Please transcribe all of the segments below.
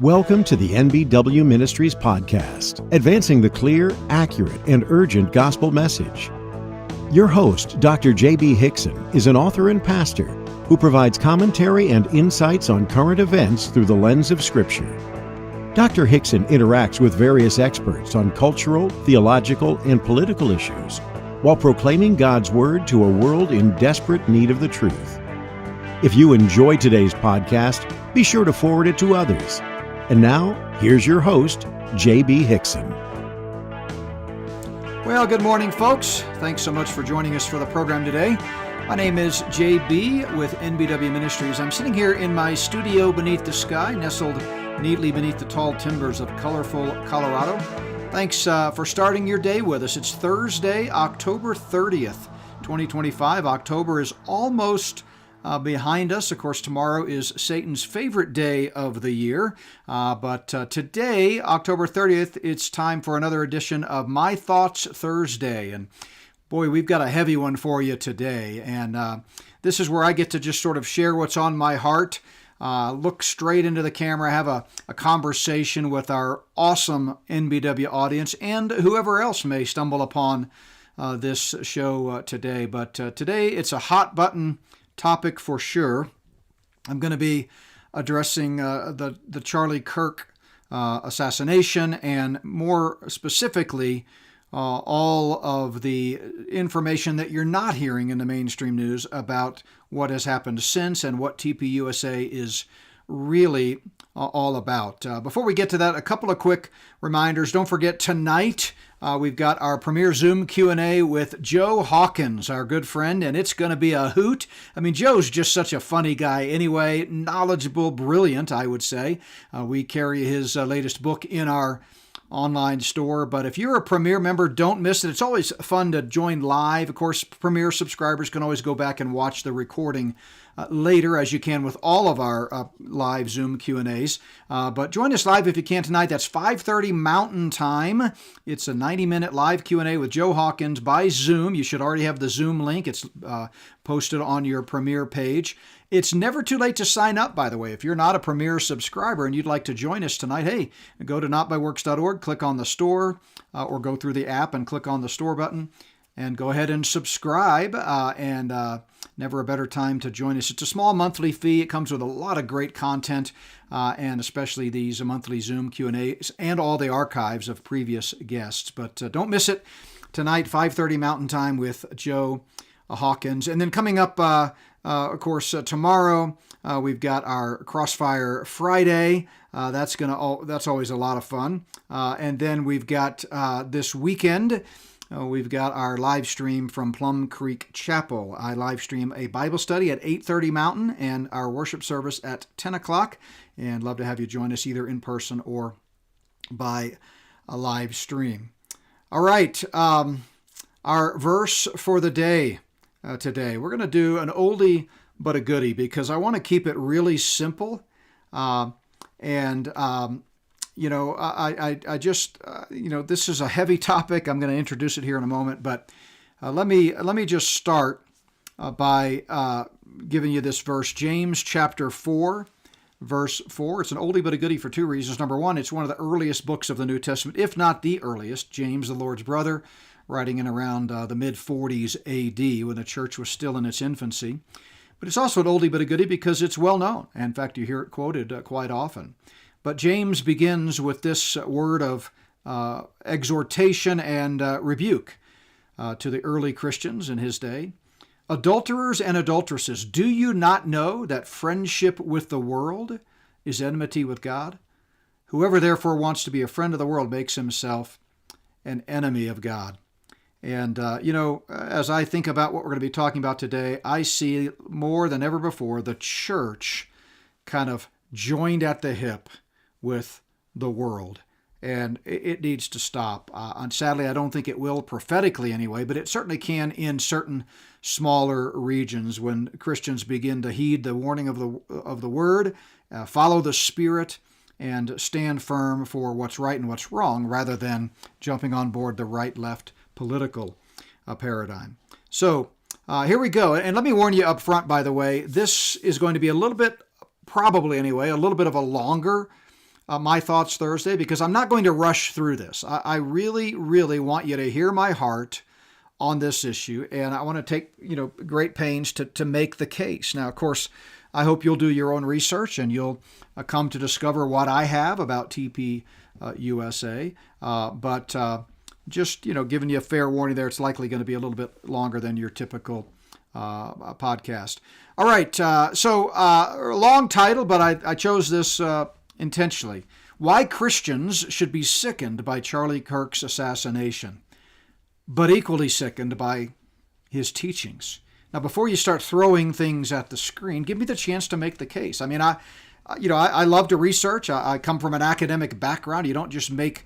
Welcome to the NBW Ministries podcast, advancing the clear, accurate, and urgent gospel message. Your host, Dr. J.B. Hickson, is an author and pastor who provides commentary and insights on current events through the lens of Scripture. Dr. Hickson interacts with various experts on cultural, theological, and political issues while proclaiming God's Word to a world in desperate need of the truth. If you enjoy today's podcast, be sure to forward it to others. And now, here's your host, J.B. Hickson. Well, good morning, folks. Thanks so much for joining us for the program today. My name is J.B. with NBW Ministries. I'm sitting here in my studio beneath the sky, nestled neatly beneath the tall timbers of colorful Colorado. Thanks for starting your day with us. It's Thursday, October 30th, 2025. October is almost behind us. Of course, tomorrow is Satan's favorite day of the year. But today, October 30th, it's time for another edition of My Thoughts Thursday. And boy, we've got a heavy one for you today. And this is where I get to just sort of share what's on my heart, look straight into the camera, have a conversation with our awesome NBW audience and whoever else may stumble upon this show today. But today, it's a hot button topic for sure. I'm going to be addressing the Charlie Kirk assassination, and more specifically, all of the information that you're not hearing in the mainstream news about what has happened since and what TPUSA is really all about. Before we get to that, a couple of quick reminders. Don't forget, tonight we've got our premier Zoom Q&A with Joe Hawkins, our good friend, and it's going to be a hoot. I mean, Joe's just such a funny guy anyway, knowledgeable, brilliant, I would say. We carry his latest book in our online store, but if you're a Premier member, don't miss it. It's always fun to join live. Of course, Premier subscribers can always go back and watch the recording later, as you can with all of our live Zoom Q&As. But join us live if you can tonight. That's 5:30 Mountain Time. It's a 90-minute live Q&A with Joe Hawkins by Zoom. You should already have the Zoom link. It's posted on your Premier page. It's never too late to sign up, by the way. If you're not a Premier subscriber and you'd like to join us tonight, hey, go to notbyworks.org, click on the store, or go through the app and click on the store button, and go ahead and subscribe, and never a better time to join us. It's a small monthly fee. It comes with a lot of great content, and especially these monthly Zoom Q&As and all the archives of previous guests. But don't miss it tonight, 5:30 Mountain Time with Joe Hawkins. And then coming up, of course, tomorrow, we've got our Crossfire Friday. That's always a lot of fun. And then we've got this weekend, we've got our live stream from Plum Creek Chapel. I live stream a Bible study at 8:30 Mountain and our worship service at 10 o'clock. And love to have you join us either in person or by a live stream. All right, our verse for the day today. We're going to do an oldie but a goodie because I want to keep it really simple. I just, this is a heavy topic. I'm going to introduce it here in a moment, but let me just start by giving you this verse, James chapter 4, verse 4. It's an oldie but a goodie for two reasons. Number one, it's one of the earliest books of the New Testament, if not the earliest. James, the Lord's brother, writing in around the mid-40s A.D. when the church was still in its infancy. But it's also an oldie but a goodie because it's well known. In fact, you hear it quoted quite often. But James begins with this word of exhortation and rebuke to the early Christians in his day. Adulterers and adulteresses, do you not know that friendship with the world is enmity with God? Whoever therefore wants to be a friend of the world makes himself an enemy of God. And, as I think about what we're going to be talking about today, I see more than ever before the church kind of joined at the hip with the world. And it needs to stop. And sadly, I don't think it will prophetically anyway, but it certainly can in certain smaller regions when Christians begin to heed the warning of the Word, follow the Spirit, and stand firm for what's right and what's wrong rather than jumping on board the right-left political paradigm. So here we go. And let me warn you up front, by the way, this is going to be a little bit, probably anyway, a little bit of a longer my thoughts Thursday because I'm not going to rush through this. I really, really want you to hear my heart on this issue, and I want to take great pains to make the case. Now, of course, I hope you'll do your own research and you'll come to discover what I have about TPUSA. But just giving you a fair warning there, it's likely going to be a little bit longer than your typical podcast. All right, so long title, but I chose this intentionally. Why Christians should be sickened by Charlie Kirk's assassination, but equally sickened by his teachings. Now, before you start throwing things at the screen, give me the chance to make the case. I mean, I love to research. I come from an academic background. You don't just make,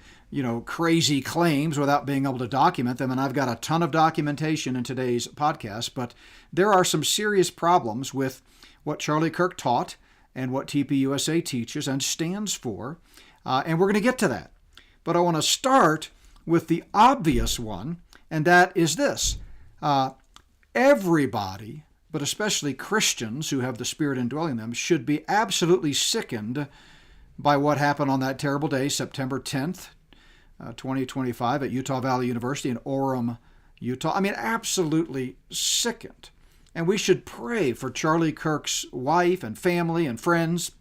crazy claims without being able to document them. And I've got a ton of documentation in today's podcast. But there are some serious problems with what Charlie Kirk taught and what TPUSA teaches and stands for. And we're going to get to that. But I want to start with the obvious one, and that is this. Everybody, but especially Christians who have the Spirit indwelling them, should be absolutely sickened by what happened on that terrible day, September 10th, 2025, at Utah Valley University in Orem, Utah. I mean, absolutely sickened. And we should pray for Charlie Kirk's wife and family and friends,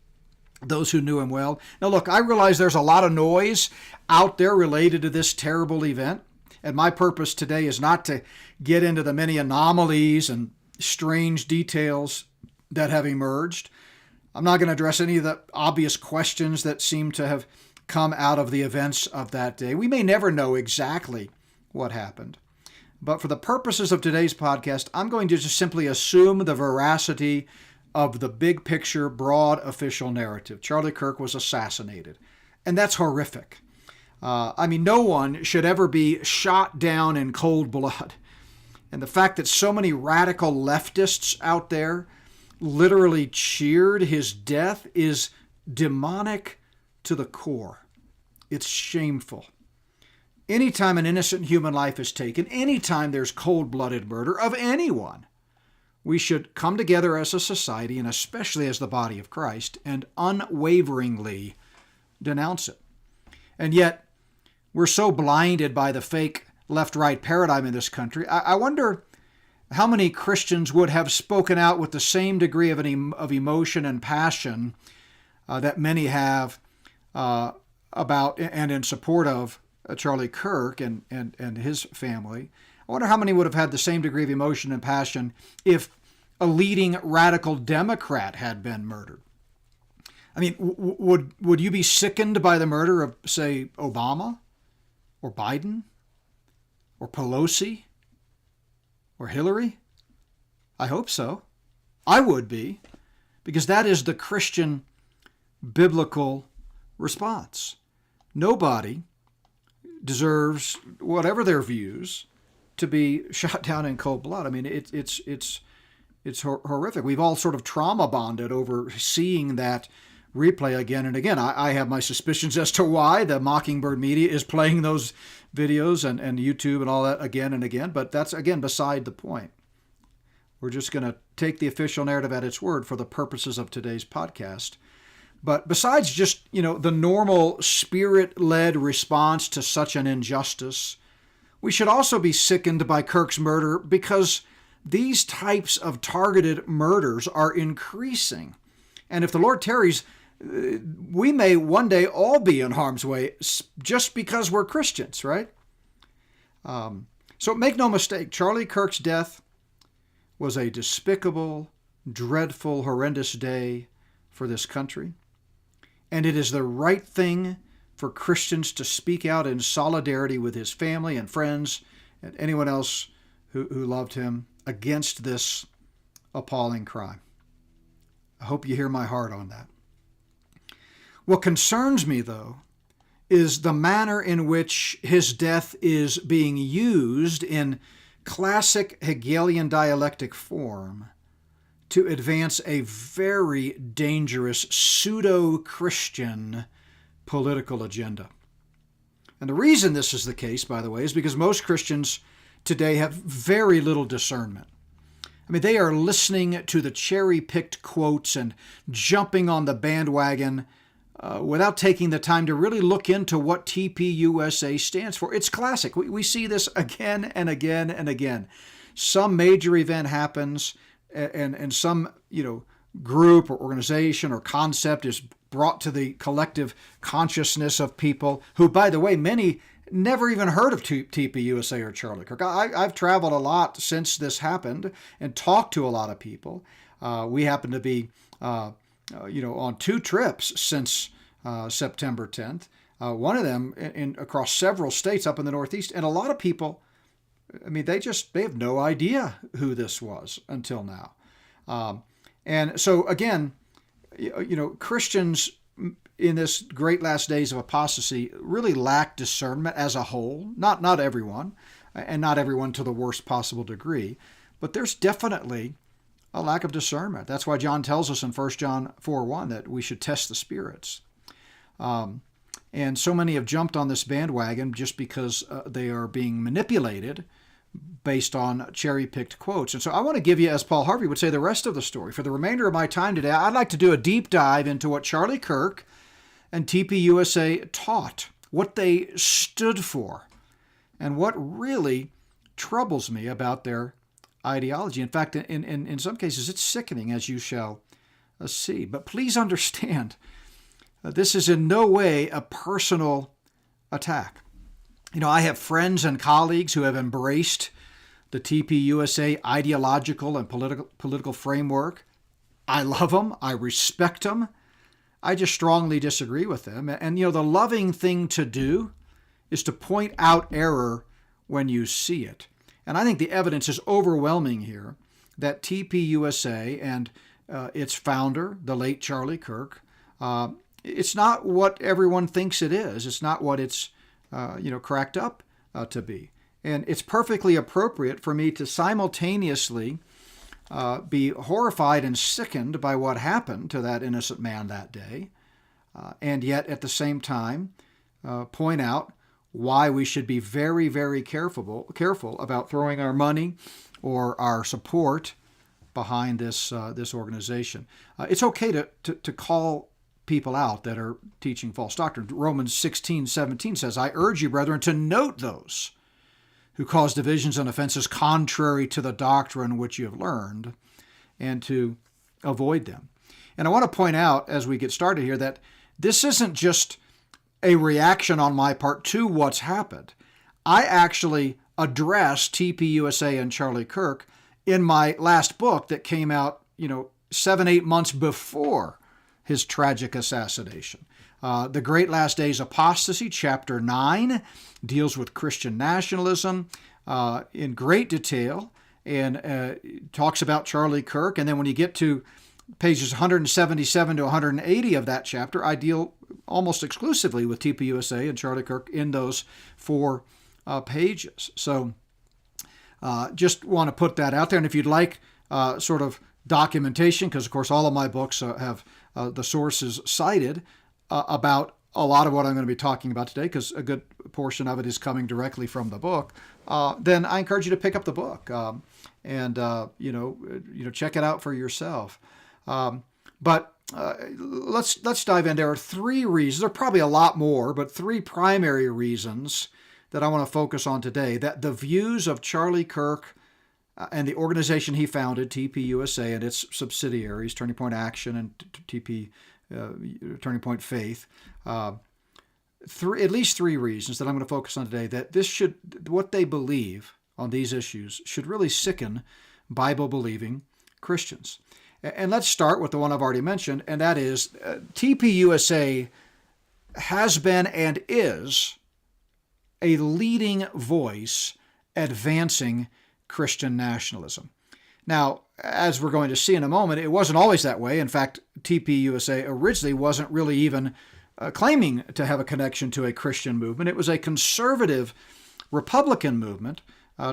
those who knew him well. Now, look, I realize there's a lot of noise out there related to this terrible event. And my purpose today is not to get into the many anomalies and strange details that have emerged. I'm not going to address any of the obvious questions that seem to have come out of the events of that day. We may never know exactly what happened. But for the purposes of today's podcast, I'm going to just simply assume the veracity of the big picture, broad official narrative. Charlie Kirk was assassinated. And that's horrific. No one should ever be shot down in cold blood. And the fact that so many radical leftists out there literally cheered his death is demonic to the core. It's shameful. Anytime an innocent human life is taken, anytime there's cold-blooded murder of anyone, we should come together as a society, and especially as the body of Christ, and unwaveringly denounce it. And yet, we're so blinded by the fake left-right paradigm in this country. I wonder how many Christians would have spoken out with the same degree of emotion and passion that many have about and in support of Charlie Kirk and his family. I wonder how many would have had the same degree of emotion and passion if a leading radical Democrat had been murdered. I mean, would you be sickened by the murder of, say, Obama? Or Biden? Or Pelosi? Or Hillary? I hope so. I would be, because that is the Christian biblical response. Nobody deserves, whatever their views, to be shot down in cold blood. I mean, it's horrific. We've all sort of trauma bonded over seeing that replay again and again. I have my suspicions as to why the Mockingbird media is playing those videos and YouTube and all that again and again, but that's, again, beside the point. We're just going to take the official narrative at its word for the purposes of today's podcast. But besides just, the normal spirit-led response to such an injustice, we should also be sickened by Kirk's murder because these types of targeted murders are increasing. And if the Lord tarries, we may one day all be in harm's way just because we're Christians, right? So make no mistake, Charlie Kirk's death was a despicable, dreadful, horrendous day for this country. And it is the right thing for Christians to speak out in solidarity with his family and friends and anyone else who loved him against this appalling crime. I hope you hear my heart on that. What concerns me, though, is the manner in which his death is being used in classic Hegelian dialectic form to advance a very dangerous pseudo-Christian political agenda. And the reason this is the case, by the way, is because most Christians today have very little discernment. I mean, they are listening to the cherry-picked quotes and jumping on the bandwagon without taking the time to really look into what TPUSA stands for. It's classic. We see this again and again and again. Some major event happens, and some group or organization or concept is brought to the collective consciousness of people who, by the way, many never even heard of TPUSA or Charlie Kirk. I've traveled a lot since this happened and talked to a lot of people. We happen to be on 2 trips since September 10th. One of them across several states up in the Northeast, and a lot of people, they have no idea who this was until now. And so again, Christians in this great last days of apostasy really lack discernment as a whole. Not everyone, and not everyone to the worst possible degree, but there's definitely a lack of discernment. That's why John tells us in 1 John 4:1 that we should test the spirits. And so many have jumped on this bandwagon just because they are being manipulated based on cherry-picked quotes. And so I want to give you, as Paul Harvey would say, the rest of the story. For the remainder of my time today, I'd like to do a deep dive into what Charlie Kirk and TPUSA taught, what they stood for, and what really troubles me about their ideology. In fact, in some cases, it's sickening, as you shall see. But please understand, this is in no way a personal attack. I have friends and colleagues who have embraced the TPUSA ideological and political framework. I love them. I respect them. I just strongly disagree with them. And, the loving thing to do is to point out error when you see it. And I think the evidence is overwhelming here that TPUSA and its founder, the late Charlie Kirk, it's not what everyone thinks it is. It's not what it's cracked up to be. And it's perfectly appropriate for me to simultaneously be horrified and sickened by what happened to that innocent man that day, and yet at the same time point out why we should be very, very careful about throwing our money or our support behind this organization. It's okay to call people out that are teaching false doctrine. Romans 16:17 says, I urge you, brethren, to note those who cause divisions and offenses contrary to the doctrine which you have learned, and to avoid them. And I want to point out, as we get started here, that this isn't just a reaction on my part to what's happened. I actually addressed TPUSA and Charlie Kirk in my last book that came out, 7-8 months before his tragic assassination. The Great Last Days Apostasy, Chapter 9, deals with Christian nationalism in great detail and talks about Charlie Kirk. And then when you get to pages 177 to 180 of that chapter, I deal almost exclusively with TPUSA and Charlie Kirk in those 4 pages. So just want to put that out there. And if you'd like sort of documentation, because of course all of my books have the sources cited about a lot of what I'm going to be talking about today, because a good portion of it is coming directly from the book, then I encourage you to pick up the book and check it out for yourself. But let's dive in. There are 3 reasons. There are probably a lot more, but 3 primary reasons that I want to focus on today. That the views of Charlie Kirk and the organization he founded, TPUSA, and its subsidiaries, Turning Point Action and Turning Point Faith, at least 3 reasons that I'm going to focus on today, that what they believe on these issues should really sicken Bible-believing Christians. And let's start with the one I've already mentioned, and that is TPUSA has been and is a leading voice advancing Christian nationalism. Now, as we're going to see in a moment, it wasn't always that way. In fact, TPUSA originally wasn't really even claiming to have a connection to a Christian movement. It was a conservative Republican movement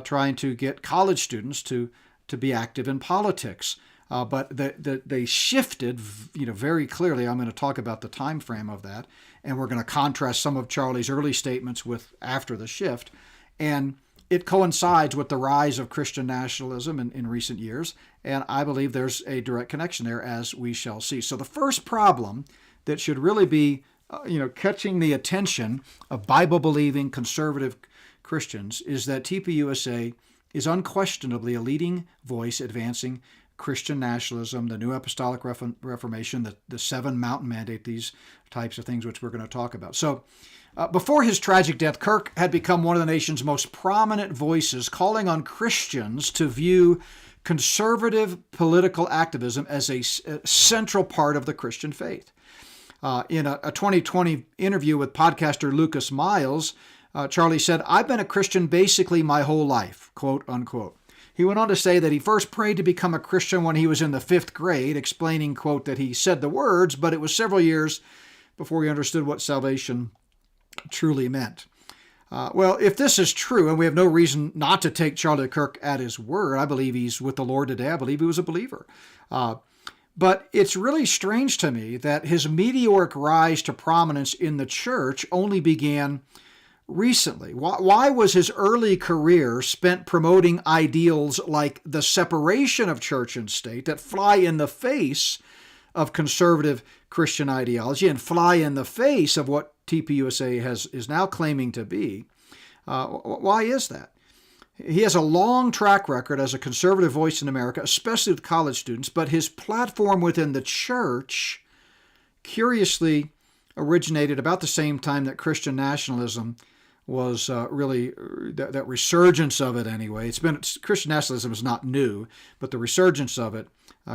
trying to get college students to be active in politics. But they shifted, very clearly. I'm going to talk about the time frame of that, and we're going to contrast some of Charlie's early statements with after the shift. And it coincides with the rise of Christian nationalism in recent years, and I believe there's a direct connection there, as we shall see. So the first problem that should really be, catching the attention of Bible-believing conservative Christians is that TPUSA is unquestionably a leading voice advancing Christian nationalism, the New Apostolic Reformation, the Seven Mountain Mandate, these types of things which we're going to talk about. So before his tragic death, Kirk had become one of the nation's most prominent voices, calling on Christians to view conservative political activism as a central part of the Christian faith. In a 2020 interview with podcaster Lucas Miles, Charlie said, "I've been a Christian basically my whole life," quote unquote. He went on to say that he first prayed to become a Christian when he was in the 5th grade, explaining, quote, that he said the words, but it was several years before he understood what salvation truly meant. Well, if this is true, and we have no reason not to take Charlie Kirk at his word, I believe he's with the Lord today. I believe he was a believer. But it's really strange to me that his meteoric rise to prominence in the church only began recently. Why was his early career spent promoting ideals like the separation of church and state that fly in the face of conservative Christian ideology and fly in the face of what TPUSA is now claiming to be? Why is that? He has a long track record as a conservative voice in America, especially with college students, but his platform within the church curiously originated about the same time that Christian nationalism was really, that resurgence of it anyway. Christian nationalism is not new, but the resurgence of it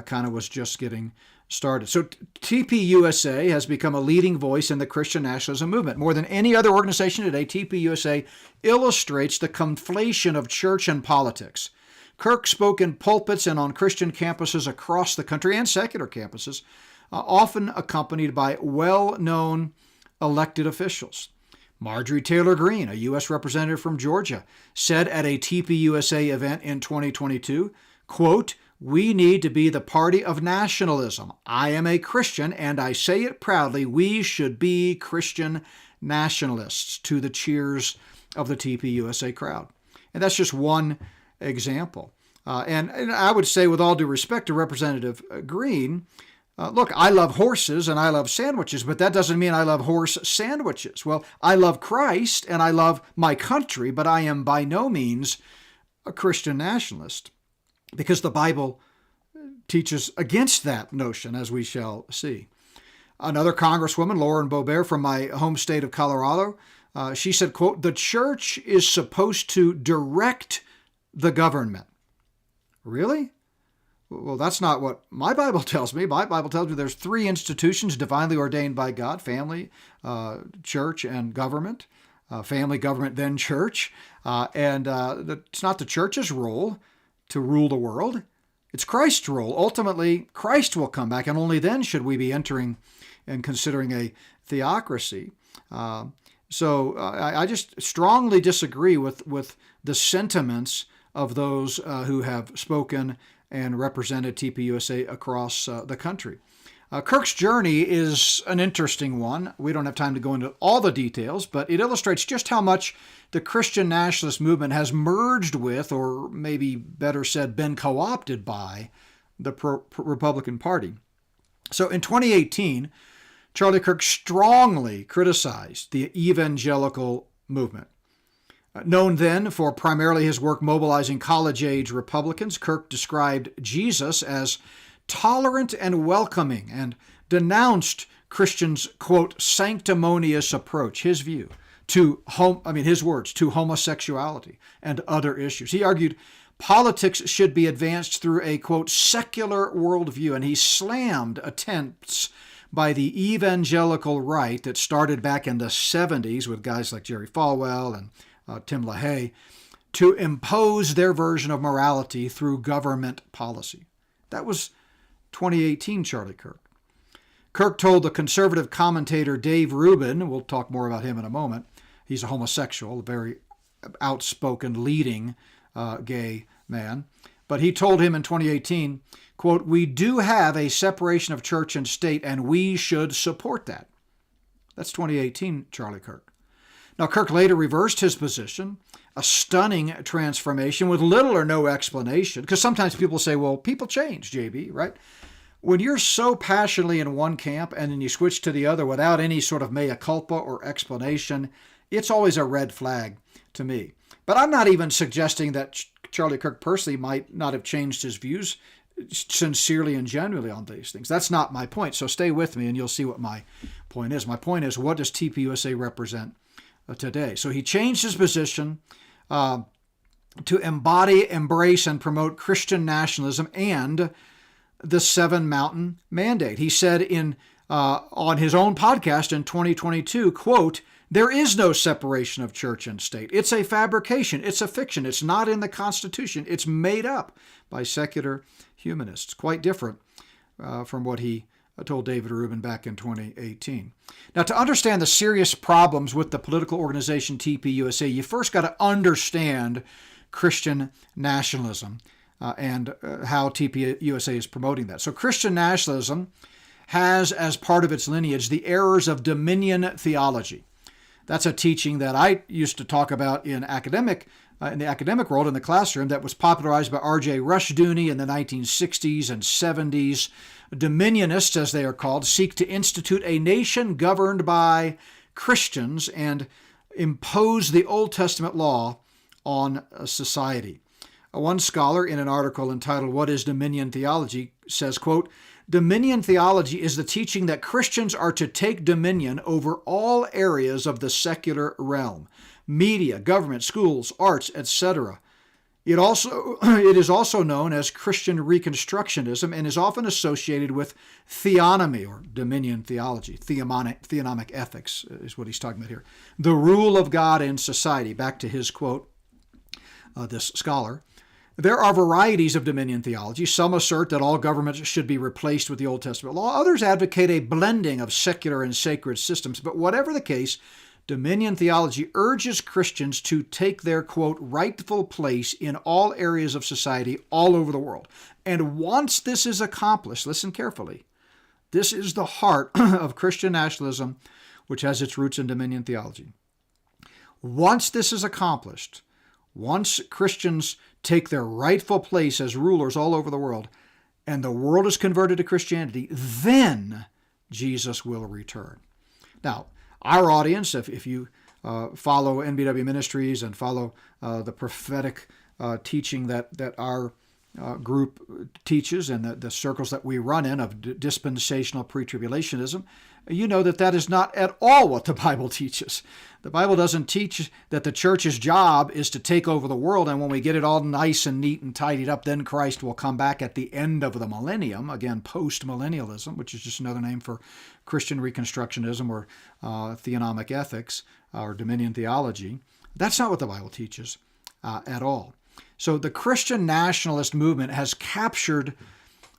kind of was just getting started. So TPUSA has become a leading voice in the Christian nationalism movement. More than any other organization today, TPUSA illustrates the conflation of church and politics. Kirk spoke in pulpits and on Christian campuses across the country and secular campuses, often accompanied by well-known elected officials. Marjorie Taylor Greene, a U.S. representative from Georgia, said at a TPUSA event in 2022, quote, "We need to be the party of nationalism. I am a Christian, and I say it proudly. We should be Christian nationalists," to the cheers of the TPUSA crowd. And that's just one example. And I would say, with all due respect to Representative Greene, look, I love horses and I love sandwiches, but that doesn't mean I love horse sandwiches. Well, I love Christ and I love my country, but I am by no means a Christian nationalist, because the Bible teaches against that notion, as we shall see. Another Congresswoman, Lauren Boebert, from my home state of Colorado, she said, quote, "The church is supposed to direct the government." Really? Well, that's not what my Bible tells me. My Bible tells me there's 3 institutions divinely ordained by God: family, church, and government. Family, government, then church. And it's not the church's role to rule the world. It's Christ's role. Ultimately, Christ will come back, and only then should we be entering and considering a theocracy. So I just strongly disagree with the sentiments of those who have spoken and represented TPUSA across the country. Kirk's journey is an interesting one. We don't have time to go into all the details, but it illustrates just how much the Christian nationalist movement has merged with, or maybe better said, been co-opted by, the Republican Party. So in 2018, Charlie Kirk strongly criticized the evangelical movement. Known then for primarily his work mobilizing college-age Republicans, Kirk described Jesus as tolerant and welcoming and denounced Christians', quote, sanctimonious approach, his view, his words, to homosexuality and other issues. He argued politics should be advanced through a, quote, secular worldview, and he slammed attempts by the evangelical right that started back in the 70s with guys like Jerry Falwell and Tim LaHaye to impose their version of morality through government policy. That was 2018 Charlie Kirk. Kirk told the conservative commentator Dave Rubin, we'll talk more about him in a moment, he's a homosexual, a very outspoken, leading gay man, but he told him in 2018, quote, "We do have a separation of church and state, and we should support that." That's 2018 Charlie Kirk. Now, Kirk later reversed his position, a stunning transformation with little or no explanation, because sometimes people say, well, people change, JB, right? When you're so passionately in one camp and then you switch to the other without any sort of mea culpa or explanation, it's always a red flag to me. But I'm not even suggesting that Charlie Kirk personally might not have changed his views sincerely and genuinely on these things. That's not my point. So stay with me and you'll see what my point is. My point is, what does TPUSA represent today? So he changed his position to embody, embrace, and promote Christian nationalism and the Seven Mountain Mandate. He said on his own podcast in 2022, quote, "There is no separation of church and state. It's a fabrication. It's a fiction. It's not in the Constitution. It's made up by secular humanists." Quite different from what he told David Rubin back in 2018. Now, to understand the serious problems with the political organization TPUSA, you first got to understand Christian nationalism and how TPUSA is promoting that. So Christian nationalism has as part of its lineage the errors of dominion theology. That's a teaching that I used to talk about in the academic world, in the classroom, that was popularized by R.J. Rushdoony in the 1960s and 70s. Dominionists, as they are called, seek to institute a nation governed by Christians and impose the Old Testament law on society. One scholar, in an article entitled "What is Dominion Theology?" says, quote, "Dominion theology is the teaching that Christians are to take dominion over all areas of the secular realm, media, government, schools, arts, etc. It is also known as Christian Reconstructionism and is often associated with theonomy, or dominion theology. Theonomic ethics is what he's talking about here. The rule of God in society." Back to his quote, this scholar. "There are varieties of dominion theology. Some assert that all governments should be replaced with the Old Testament law. Others advocate a blending of secular and sacred systems. But whatever the case, dominion theology urges Christians to take their, quote, rightful place in all areas of society all over the world. And once this is accomplished, listen carefully, this is the heart of Christian nationalism, which has its roots in dominion theology. Once this is accomplished, once Christians take their rightful place as rulers all over the world, and the world is converted to Christianity, then Jesus will return." Now, our audience, if you follow NBW Ministries and follow the prophetic teaching that our group teaches and the circles that we run in of dispensational pre-tribulationism, you know that is not at all what the Bible teaches. The Bible doesn't teach that the church's job is to take over the world, and when we get it all nice and neat and tidied up, then Christ will come back at the end of the millennium, again, post-millennialism, which is just another name for Christian Reconstructionism or theonomic ethics or dominion theology. That's not what the Bible teaches at all. So the Christian nationalist movement has captured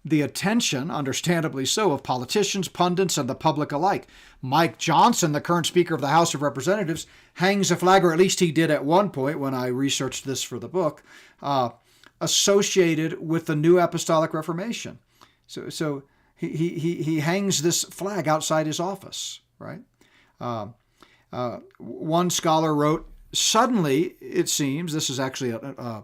the attention, understandably so, of politicians, pundits, and the public alike. Mike Johnson, the current Speaker of the House of Representatives, hangs a flag, or at least he did at one point when I researched this for the book, associated with the New Apostolic Reformation. So he hangs this flag outside his office, right? One scholar wrote, "Suddenly, it seems," this is actually a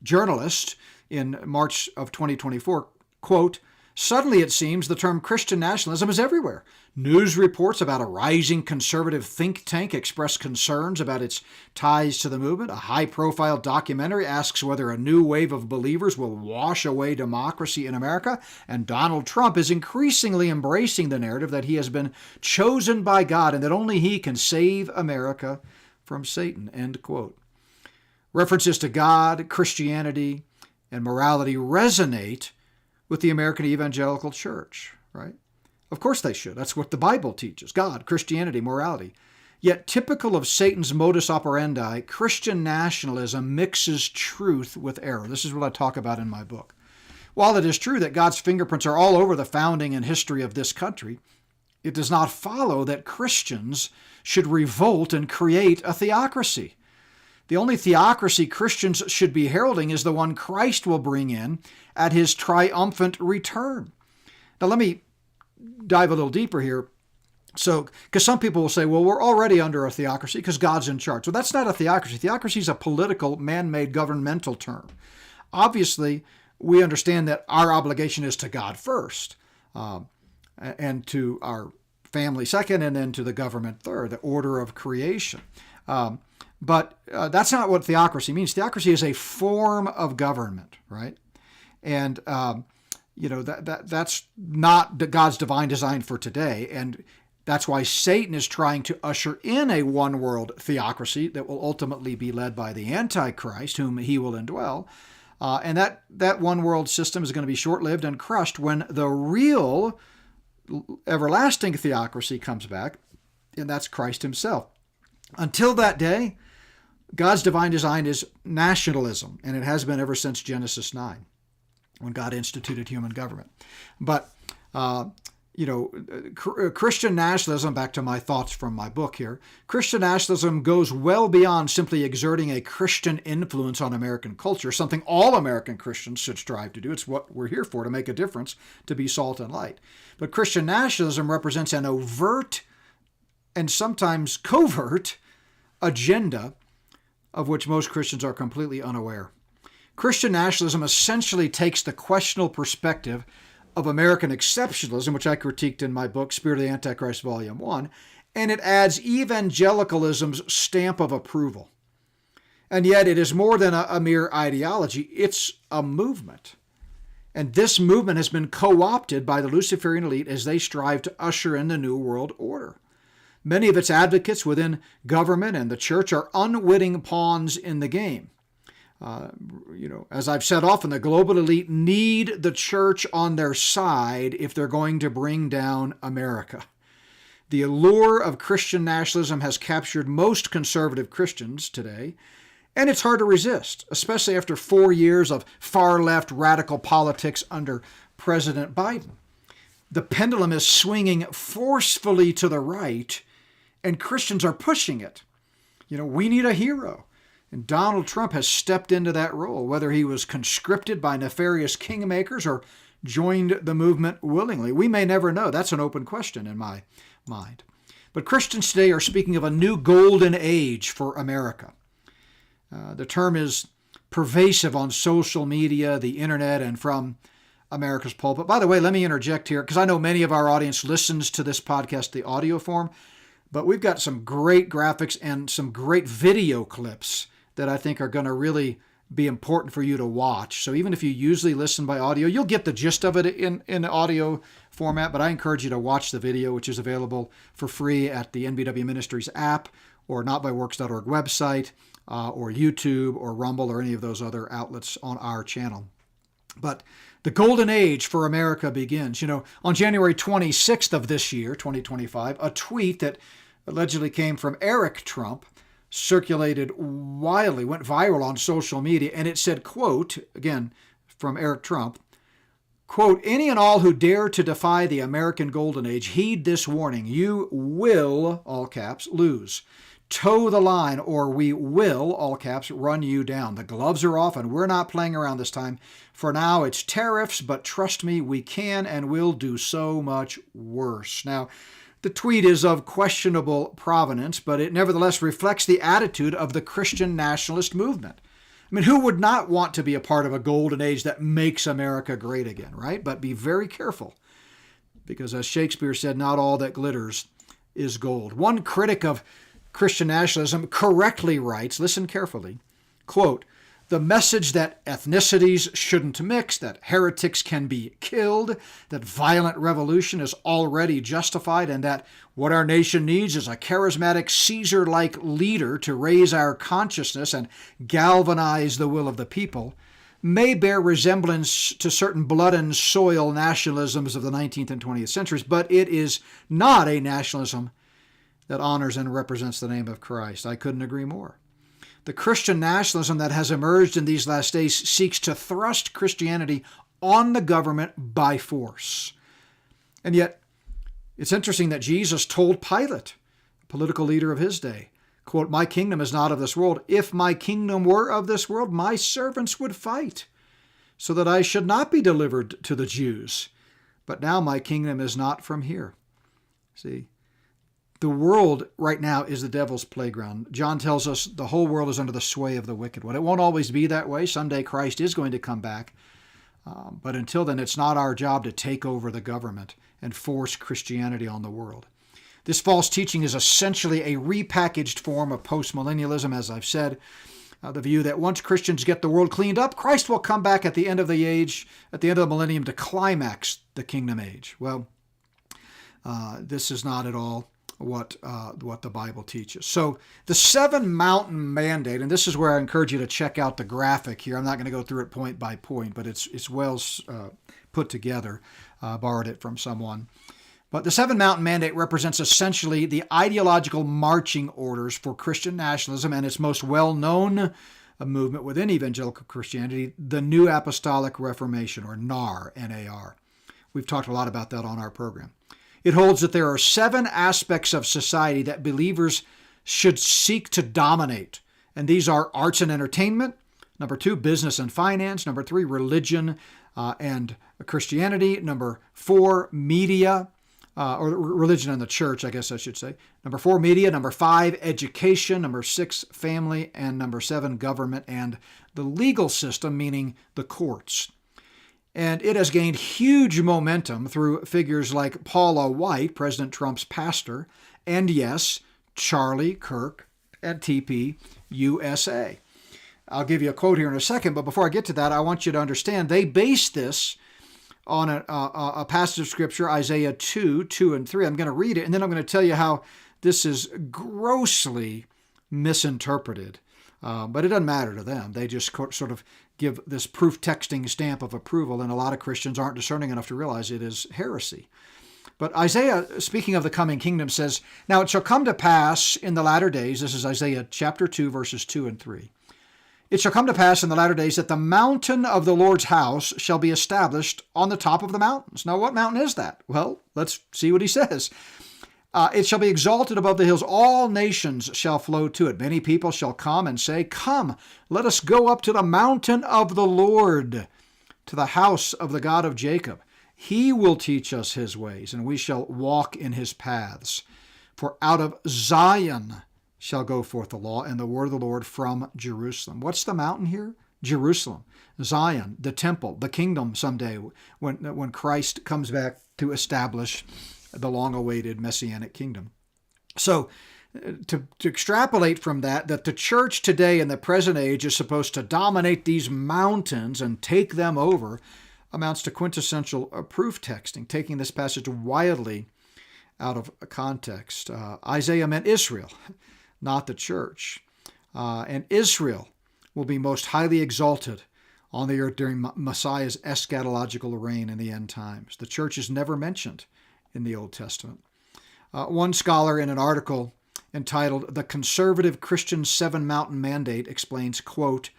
journalist in March of 2024, quote, "Suddenly it seems the term Christian nationalism is everywhere. News reports about a rising conservative think tank express concerns about its ties to the movement. A high-profile documentary asks whether a new wave of believers will wash away democracy in America, and Donald Trump is increasingly embracing the narrative that he has been chosen by God and that only he can save America from Satan," end quote. References to God, Christianity, and morality resonate with the American evangelical church, right? Of course they should. That's what the Bible teaches: God, Christianity, morality. Yet, typical of Satan's modus operandi, Christian nationalism mixes truth with error. This is what I talk about in my book. While it is true that God's fingerprints are all over the founding and history of this country, it does not follow that Christians should revolt and create a theocracy. The only theocracy Christians should be heralding is the one Christ will bring in at his triumphant return. Now, let me dive a little deeper here. So, because some people will say, well, we're already under a theocracy because God's in charge. Well, that's not a theocracy. Theocracy is a political, man-made governmental term. Obviously, we understand that our obligation is to God first. and to our family second, and then to the government third, the order of creation. But that's not what theocracy means. Theocracy is a form of government, right? And that's not God's divine design for today. And that's why Satan is trying to usher in a one-world theocracy that will ultimately be led by the Antichrist, whom he will indwell. And that one-world system is going to be short-lived and crushed when the real everlasting theocracy comes back, and that's Christ himself. Until that day, God's divine design is nationalism, and it has been ever since Genesis 9, when God instituted human government. But, Christian nationalism, back to my thoughts from my book here, Christian nationalism goes well beyond simply exerting a Christian influence on American culture, something all American Christians should strive to do. It's what we're here for, to make a difference, to be salt and light. But Christian nationalism represents an overt and sometimes covert agenda of which most Christians are completely unaware. Christian nationalism essentially takes the questionable perspective of American exceptionalism, which I critiqued in my book, Spirit of the Antichrist, Volume 1, and it adds evangelicalism's stamp of approval. And yet it is more than a mere ideology, it's a movement. And this movement has been co-opted by the Luciferian elite as they strive to usher in the New World Order. Many of its advocates within government and the church are unwitting pawns in the game. As I've said often, the global elite need the church on their side if they're going to bring down America. The allure of Christian nationalism has captured most conservative Christians today, and it's hard to resist, especially after 4 years of far-left radical politics under President Biden. The pendulum is swinging forcefully to the right, and Christians are pushing it. We need a hero. And Donald Trump has stepped into that role, whether he was conscripted by nefarious kingmakers or joined the movement willingly. We may never know. That's an open question in my mind. But Christians today are speaking of a new golden age for America. The term is pervasive on social media, the internet, and from America's pulpit. By the way, let me interject here, because I know many of our audience listens to this podcast, the audio form, but we've got some great graphics and some great video clips that I think are going to really be important for you to watch. So even if you usually listen by audio, you'll get the gist of it in audio format, but I encourage you to watch the video, which is available for free at the NBW Ministries app or notbyworks.org website or YouTube or Rumble or any of those other outlets on our channel. But the golden age for America begins. On January 26th of this year, 2025, a tweet that allegedly came from Eric Trump circulated wildly, went viral on social media, and it said, quote, again, from Eric Trump, quote, "Any and all who dare to defy the American Golden Age, heed this warning. You will, all caps, lose. Toe the line, or we will, all caps, run you down. The gloves are off, and we're not playing around this time. For now, it's tariffs, but trust me, we can and will do so much worse." Now, the tweet is of questionable provenance, but it nevertheless reflects the attitude of the Christian nationalist movement. I mean, who would not want to be a part of a golden age that makes America great again, right? But be very careful, because as Shakespeare said, not all that glitters is gold. One critic of Christian nationalism correctly writes, listen carefully, quote, "The message that ethnicities shouldn't mix, that heretics can be killed, that violent revolution is already justified, and that what our nation needs is a charismatic Caesar-like leader to raise our consciousness and galvanize the will of the people, may bear resemblance to certain blood and soil nationalisms of the 19th and 20th centuries, but it is not a nationalism that honors and represents the name of Christ." I couldn't agree more. The Christian nationalism that has emerged in these last days seeks to thrust Christianity on the government by force. And yet, it's interesting that Jesus told Pilate, a political leader of his day, quote, "My kingdom is not of this world. If my kingdom were of this world, my servants would fight, so that I should not be delivered to the Jews. But now my kingdom is not from here." See, the world right now is the devil's playground. John tells us the whole world is under the sway of the wicked one. It won't always be that way. Someday Christ is going to come back. But until then, it's not our job to take over the government and force Christianity on the world. This false teaching is essentially a repackaged form of postmillennialism, as I've said. The view that once Christians get the world cleaned up, Christ will come back at the end of the age, at the end of the millennium, to climax the kingdom age. Well, this is not at all what the Bible teaches. So the seven mountain mandate, and this is where I encourage you to check out the graphic here. I'm not going to go through it point by point, but it's well put together. Borrowed it from someone. But the seven mountain mandate represents essentially the ideological marching orders for Christian nationalism and its most well-known movement within evangelical Christianity, the New Apostolic Reformation, or NAR, N-A-R. We've talked a lot about that on our program. It holds that there are seven aspects of society that believers should seek to dominate. And these are arts and entertainment, number 2, business and finance, number 3, religion and Christianity, number 4, media, or religion and the church, I guess I should say. Number 4, media. Number 5, education. Number 6, family. And number 7, government and the legal system, meaning the courts. And it has gained huge momentum through figures like Paula White, President Trump's pastor, and yes, Charlie Kirk at TPUSA. I'll give you a quote here in a second, but before I get to that, I want you to understand they base this on a passage of Scripture, Isaiah 2 and 3. I'm going to read it, and then I'm going to tell you how this is grossly misinterpreted. But it doesn't matter to them. They just sort of give this proof texting stamp of approval, and a lot of Christians aren't discerning enough to realize it is heresy. But Isaiah, speaking of the coming kingdom, says, "Now it shall come to pass in the latter days," this is Isaiah chapter 2, verses 2 and 3, "It shall come to pass in the latter days that the mountain of the Lord's house shall be established on the top of the mountains." Now, what mountain is that? Well, let's see what he says. "It shall be exalted above the hills. All nations shall flow to it. Many people shall come and say, 'Come, let us go up to the mountain of the Lord, to the house of the God of Jacob. He will teach us his ways, and we shall walk in his paths. For out of Zion shall go forth the law and the word of the Lord from Jerusalem." What's the mountain here? Jerusalem, Zion, the temple, the kingdom someday when Christ comes back to establish the long-awaited Messianic kingdom. So to extrapolate from that the church today in the present age is supposed to dominate these mountains and take them over amounts to quintessential proof texting, taking this passage wildly out of context. Isaiah meant Israel, not the church. And Israel will be most highly exalted on the earth during Messiah's eschatological reign in the end times. The church is never mentioned in the Old Testament. One scholar in an article entitled "The Conservative Christian Seven Mountain Mandate" explains, quote,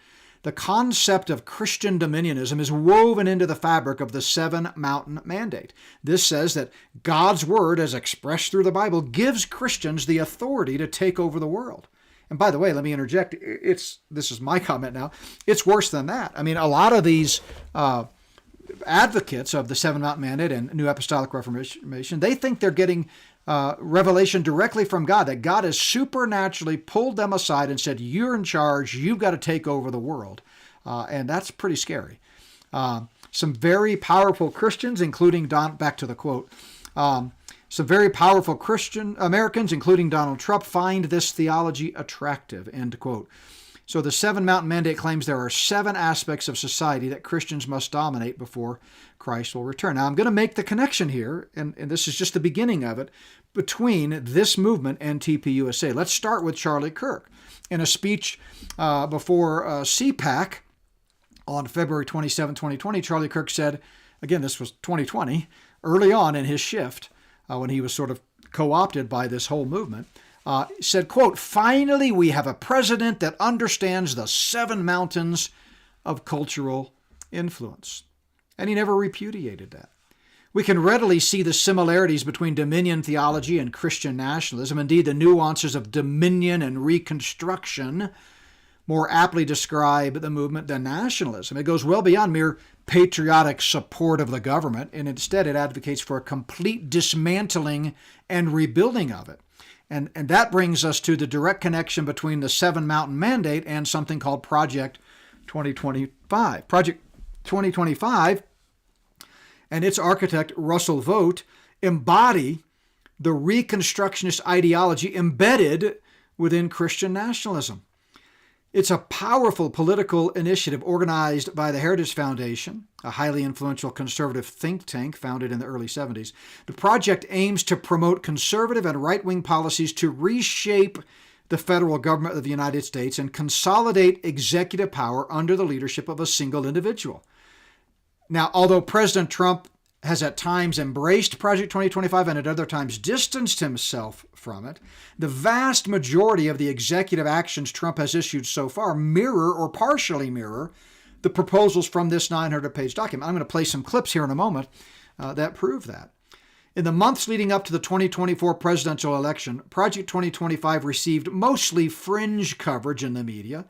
"The concept of Christian dominionism is woven into the fabric of the Seven Mountain Mandate. This says that God's Word, as expressed through the Bible, gives Christians the authority to take over the world." And by the way, let me interject, this is my comment now, it's worse than that. I mean, a lot of these advocates of the Seven Mountain Mandate and New Apostolic Reformation, they think they're getting revelation directly from God, that God has supernaturally pulled them aside and said, "You're in charge, you've got to take over the world." And that's pretty scary. Some very powerful Christians, including back to the quote, some very powerful Christian Americans, including Donald Trump, find this theology attractive, end quote. So the Seven Mountain Mandate claims there are 7 aspects of society that Christians must dominate before Christ will return. Now, I'm going to make the connection here, and this is just the beginning of it, between this movement and TPUSA. Let's start with Charlie Kirk. In a speech before CPAC on February 27, 2020, Charlie Kirk said, again, this was 2020, early on in his shift, when he was sort of co-opted by this whole movement, said, quote, "Finally, we have a president that understands the 7 mountains of cultural influence." And he never repudiated that. We can readily see the similarities between dominion theology and Christian nationalism. Indeed, the nuances of dominion and reconstruction more aptly describe the movement than nationalism. It goes well beyond mere patriotic support of the government, and instead it advocates for a complete dismantling and rebuilding of it. And that brings us to the direct connection between the Seven Mountain Mandate and something called Project 2025. Project 2025 and its architect, Russell Vogt, embody the Reconstructionist ideology embedded within Christian nationalism. It's a powerful political initiative organized by the Heritage Foundation, a highly influential conservative think tank founded in the early 70s. The project aims to promote conservative and right-wing policies to reshape the federal government of the United States and consolidate executive power under the leadership of a single individual. Now, although President Trump has at times embraced Project 2025 and at other times distanced himself from it, the vast majority of the executive actions Trump has issued so far mirror or partially mirror the proposals from this 900-page document. I'm going to play some clips here in a moment that prove that. In the months leading up to the 2024 presidential election, Project 2025 received mostly fringe coverage in the media.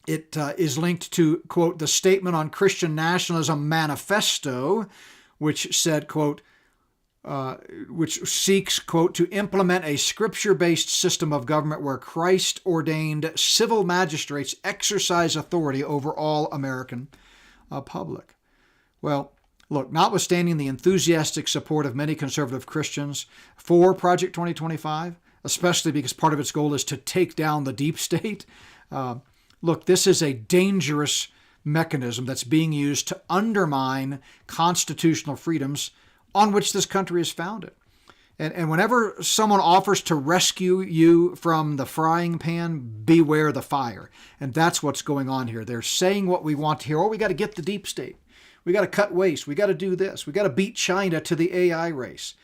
It is linked to, quote, the Statement on Christian Nationalism Manifesto, which said, quote, which seeks, quote, to implement a scripture-based system of government where Christ-ordained civil magistrates exercise authority over all American public. Well, look, notwithstanding the enthusiastic support of many conservative Christians for Project 2025, especially because part of its goal is to take down the deep state, look, this is a dangerous mechanism that's being used to undermine constitutional freedoms on which this country is founded. And whenever someone offers to rescue you from the frying pan, beware the fire. And that's what's going on here. They're saying what we want to hear. Oh, we got to get the deep state. We got to cut waste. We got to do this. We got to beat China to the AI race.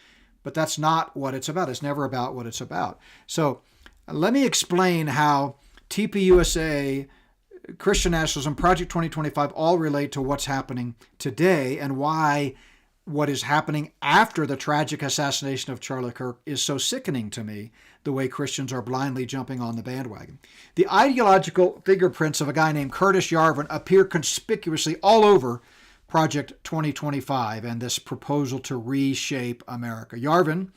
But that's not what it's about. It's never about what it's about. So let me explain how TPUSA, Christian Nationalism, Project 2025 all relate to what's happening today and why what is happening after the tragic assassination of Charlie Kirk is so sickening to me, the way Christians are blindly jumping on the bandwagon. The ideological fingerprints of a guy named Curtis Yarvin appear conspicuously all over Project 2025 and this proposal to reshape America. Yarvin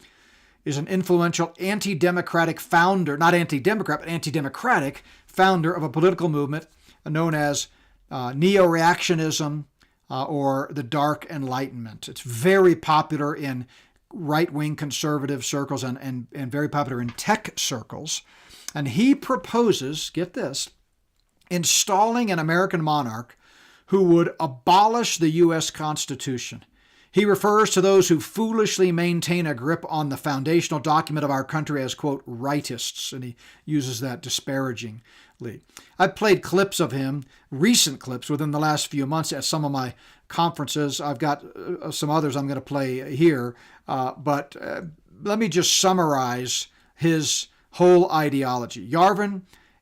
is an influential anti-democratic founder, not anti-democrat, but anti-democratic founder of a political movement known as neo-reactionism or the Dark Enlightenment. It's very popular in right-wing conservative circles and very popular in tech circles. And he proposes, get this, installing an American monarch who would abolish the U.S. Constitution. He refers to those who foolishly maintain a grip on the foundational document of our country as, quote, rightists, and he uses that disparagingly. I've played clips of him, recent clips within the last few months at some of my conferences. I've got some others I'm going to play here, but let me just summarize his whole ideology. Yarvin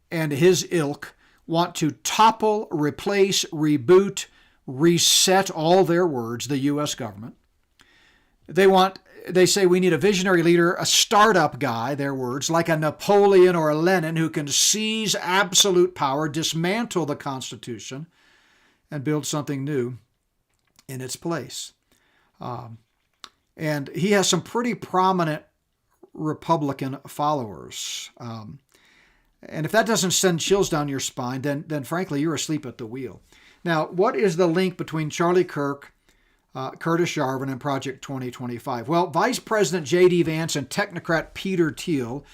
and his ilk want to topple, replace, reboot, reset, all their words, the U.S. government. They say we need a visionary leader, a startup guy, their words, like a Napoleon or a Lenin who can seize absolute power, dismantle the Constitution, and build something new in its place. And he has some pretty prominent Republican followers. And if that doesn't send chills down your spine, then frankly, you're asleep at the wheel. Now, what is the link between Charlie Kirk, Curtis Yarvin, and Project 2025? Well, Vice President J.D. Vance and technocrat Peter Thiel,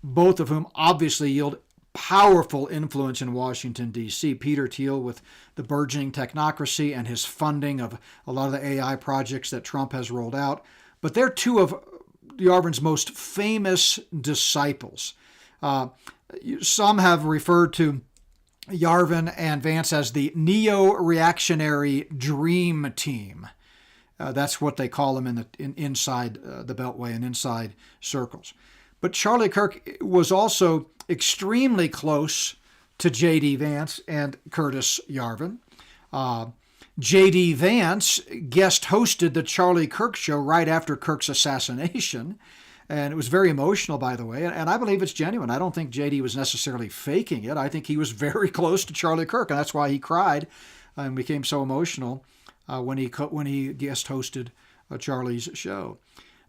both of whom obviously yield powerful influence in Washington, D.C. Peter Thiel with the burgeoning technocracy and his funding of a lot of the AI projects that Trump has rolled out. But they're two of Yarvin's most famous disciples. Some have referred to Yarvin and Vance as the neo-reactionary dream team. That's what they call them inside the Beltway and inside circles. But Charlie Kirk was also extremely close to J.D. Vance and Curtis Yarvin. J.D. Vance guest hosted the Charlie Kirk show right after Kirk's assassination. And it was very emotional, by the way, and I believe it's genuine. I don't think J.D. was necessarily faking it. I think he was very close to Charlie Kirk, and that's why he cried and became so emotional when he guest hosted Charlie's show.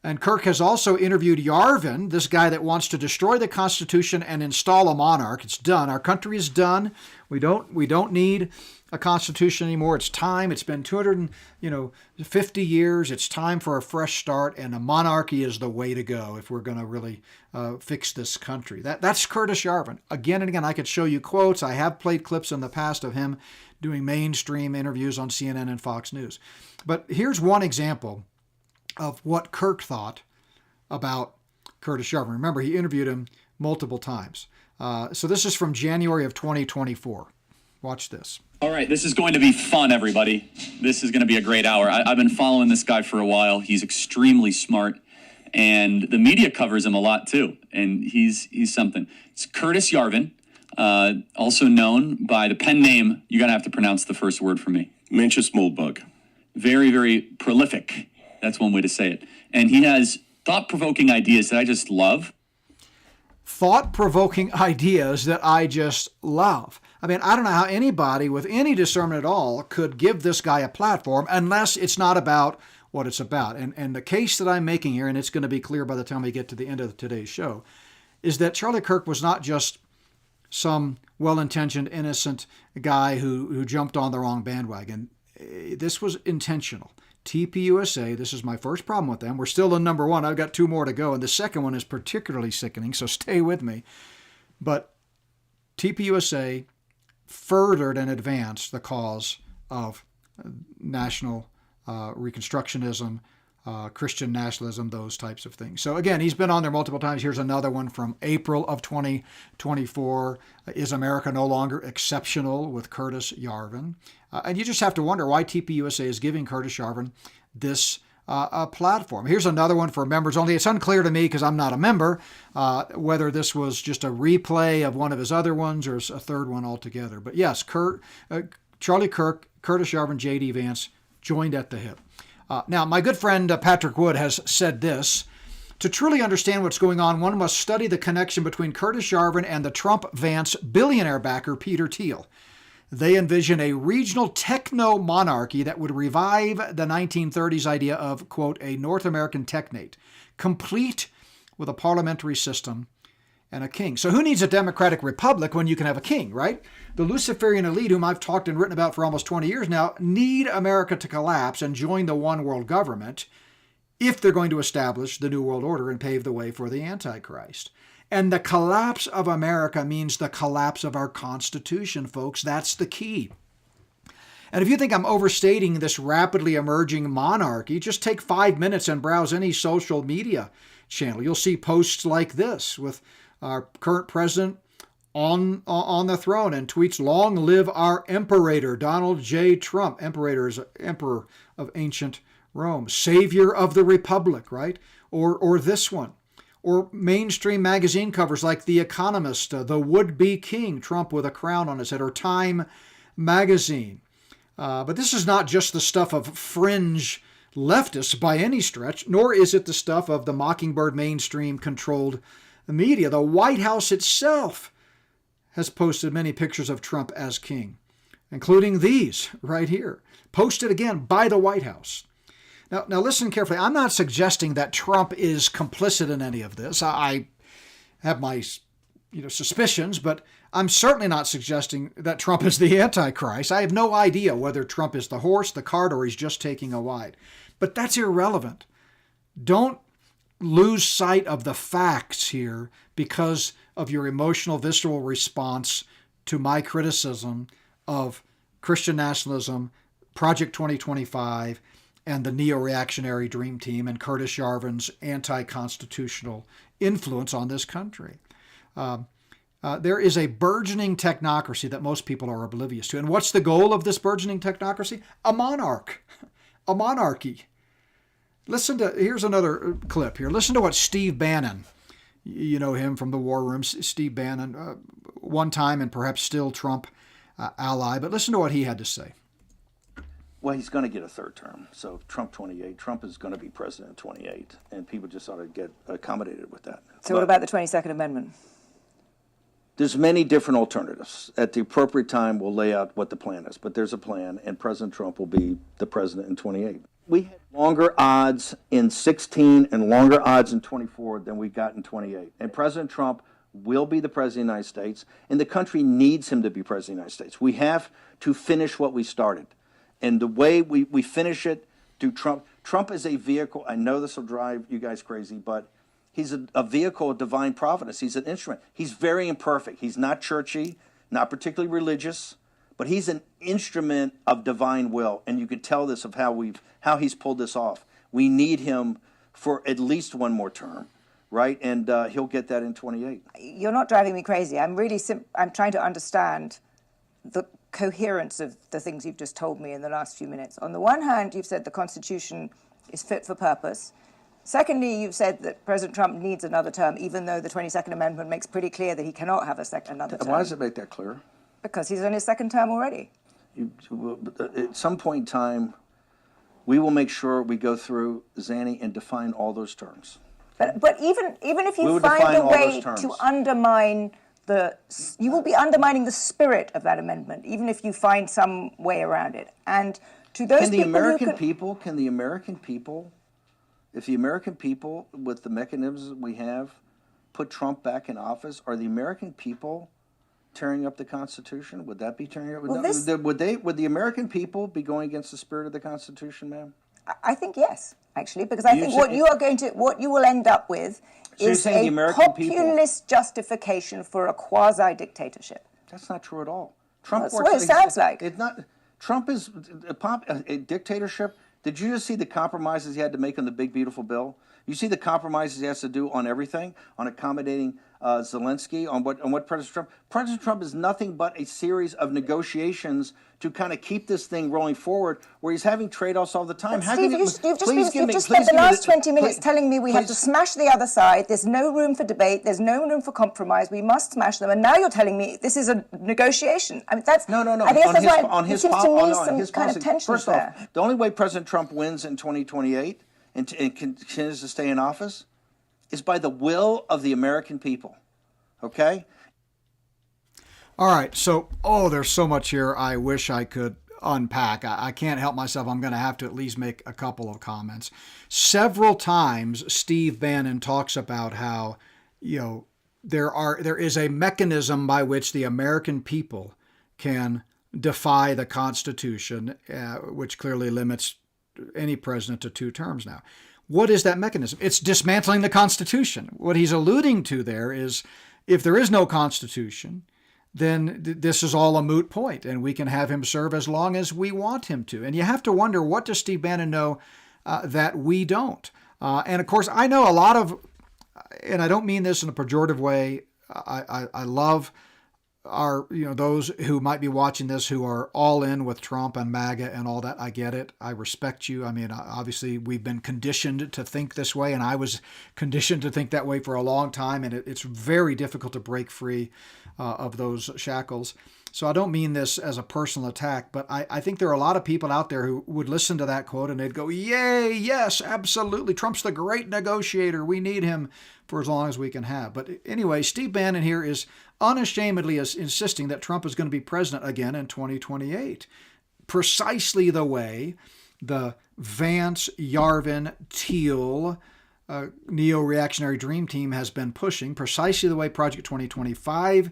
And Kirk has also interviewed Yarvin, this guy that wants to destroy the Constitution and install a monarch. It's done. Our country is done. We don't need a constitution anymore. It's time. It's been 250 years. It's time for a fresh start, and a monarchy is the way to go if we're going to really fix this country. That's Curtis Yarvin. Again and again, I could show you quotes. I have played clips in the past of him doing mainstream interviews on CNN and Fox News. But here's one example of what Kirk thought about Curtis Yarvin. Remember, he interviewed him multiple times. So this is from January of 2024. Watch this. All right, this is going to be fun, everybody. This is going to be a great hour. I've been following this guy for a while. He's extremely smart, and the media covers him a lot too. And he's something. It's Curtis Yarvin, also known by the pen name. You're gonna have to pronounce the first word for me. Mencius Moldbug. Very, very prolific. That's one way to say it. And he has thought-provoking ideas that I just love. Thought-provoking ideas that I just love. I mean, I don't know how anybody with any discernment at all could give this guy a platform unless it's not about what it's about. And the case that I'm making here, and it's going to be clear by the time we get to the end of today's show, is that Charlie Kirk was not just some well-intentioned, innocent guy who jumped on the wrong bandwagon. This was intentional. TPUSA, this is my first problem with them. We're still in number one. I've got two more to go, and the second one is particularly sickening, so stay with me. But TPUSA furthered and advanced the cause of national Reconstructionism, Christian nationalism, those types of things. So again, he's been on there multiple times. Here's another one from April of 2024. Is America no longer exceptional, with Curtis Yarvin? And you just have to wonder why TPUSA is giving Curtis Yarvin this platform. Here's another one for members only. It's unclear to me, because I'm not a member, whether this was just a replay of one of his other ones or a third one altogether. But yes, Charlie Kirk, Curtis Yarvin, J.D. Vance joined at the hip. Now, my good friend Patrick Wood has said this: to truly understand what's going on, one must study the connection between Curtis Yarvin and the Trump-Vance billionaire backer Peter Thiel. They envision a regional techno-monarchy that would revive the 1930s idea of, quote, a North American technate, complete with a parliamentary system and a king. So who needs a democratic republic when you can have a king, right? The Luciferian elite, whom I've talked and written about for almost 20 years now, need America to collapse and join the one world government if they're going to establish the New World Order and pave the way for the Antichrist. And the collapse of America means the collapse of our Constitution, folks. That's the key. And if you think I'm overstating this rapidly emerging monarchy, just take 5 minutes and browse any social media channel. You'll see posts like this with our current president on the throne and tweets, "Long live our Imperator, Donald J. Trump." Imperator is emperor of ancient Rome. Savior of the Republic, right? Or this one. Or mainstream magazine covers like The Economist, the would-be king, Trump with a crown on his head, or Time magazine. But this is not just the stuff of fringe leftists by any stretch, nor is it the stuff of the Mockingbird mainstream-controlled media. The White House itself has posted many pictures of Trump as king, including these right here, posted again by the White House. Now listen carefully. I'm not suggesting that Trump is complicit in any of this. I have my suspicions, but I'm certainly not suggesting that Trump is the Antichrist. I have no idea whether Trump is the horse, the cart, or he's just taking a ride. But that's irrelevant. Don't lose sight of the facts here because of your emotional, visceral response to my criticism of Christian nationalism, Project 2025, and the neo-reactionary Dream Team, and Curtis Yarvin's anti-constitutional influence on this country. There is a burgeoning technocracy that most people are oblivious to. And what's the goal of this burgeoning technocracy? A monarch, a monarchy. Here's another clip here. Listen to what Steve Bannon, you know him from the War Room, Steve Bannon, one time and perhaps still Trump ally, but listen to what he had to say. Well, he's going to get a third term. So Trump 28, Trump is going to be president 28, and people just ought to get accommodated with that. So what about the 22nd Amendment? There's many different alternatives. At the appropriate time, we'll lay out what the plan is, but there's a plan, and President Trump will be the president in 28. we had longer odds in 16 and longer odds in 24 than we got in 28. And President Trump will be the president of the United States, and the country needs him to be president of the United States. We have to finish what we started. And the way we finish it through Trump. Trump is a vehicle. I know this will drive you guys crazy, but he's a vehicle of divine providence. He's an instrument. He's very imperfect. He's not churchy, not particularly religious, but he's an instrument of divine will. And you can tell this of how he's pulled this off. We need him for at least one more term, right? And he'll get that in 28. You're not driving me crazy. I'm trying to understand the coherence of the things you've just told me in the last few minutes. On the one hand, you've said the Constitution is fit for purpose. Secondly, you've said that President Trump needs another term, even though the 22nd Amendment makes pretty clear that he cannot have another term. Why does it make that clear? Because he's on his second term already. At some point in time, we will make sure we go through Zanny and define all those terms. But even if you find a way to undermine you will be undermining the spirit of that amendment, even if you find some way around it. And to those Can the American people, if the American people, with the mechanisms we have, put Trump back in office, are the American people tearing up the Constitution? Would that be tearing up? Well, would the American people be going against the spirit of the Constitution, ma'am? I think yes, actually, because I think what you will end up with is a populist justification for a quasi-dictatorship. That's not true at all. Trump That's what it sounds like. It's not. Trump is a dictatorship. Did you just see the compromises he had to make on the big, beautiful bill? You see the compromises he has to do on everything, on accommodating Zelensky, on what President Trump. President Trump is nothing but a series of negotiations to kind of keep this thing rolling forward, where he's having trade-offs all the time. Steve, you've just spent the last 20 minutes telling me we have to smash the other side. There's no room for debate. There's no room for compromise. We must smash them. And now you're telling me this is a negotiation. I mean, that's no. I guess that's why it seems to me some kind of tension First there. off, the only way President Trump wins in 2028 and continues to stay in office is by the will of the American people. Okay? All right, so, there's so much here I wish I could unpack. I can't help myself. I'm going to have to at least make a couple of comments. Several times, Steve Bannon talks about how, there is a mechanism by which the American people can defy the Constitution, which clearly limits any president to 2 terms now. What is that mechanism? It's dismantling the Constitution. What he's alluding to there is, if there is no Constitution, then this is all a moot point, and we can have him serve as long as we want him to. And you have to wonder, what does Steve Bannon know that we don't? And of course, I know a lot of, and I don't mean this in a pejorative way, I love our, those who might be watching this who are all in with Trump and MAGA and all that. I get it. I respect you. I mean, obviously we've been conditioned to think this way, and I was conditioned to think that way for a long time, and it's very difficult to break free of those shackles. So I don't mean this as a personal attack, but I think there are a lot of people out there who would listen to that quote and they'd go, yay, yes, absolutely. Trump's the great negotiator. We need him for as long as we can have. But anyway, Steve Bannon here is unashamedly insisting that Trump is going to be president again in 2028. Precisely the way the Vance, Yarvin, Thiel, neo-reactionary dream team has been pushing, precisely the way Project 2025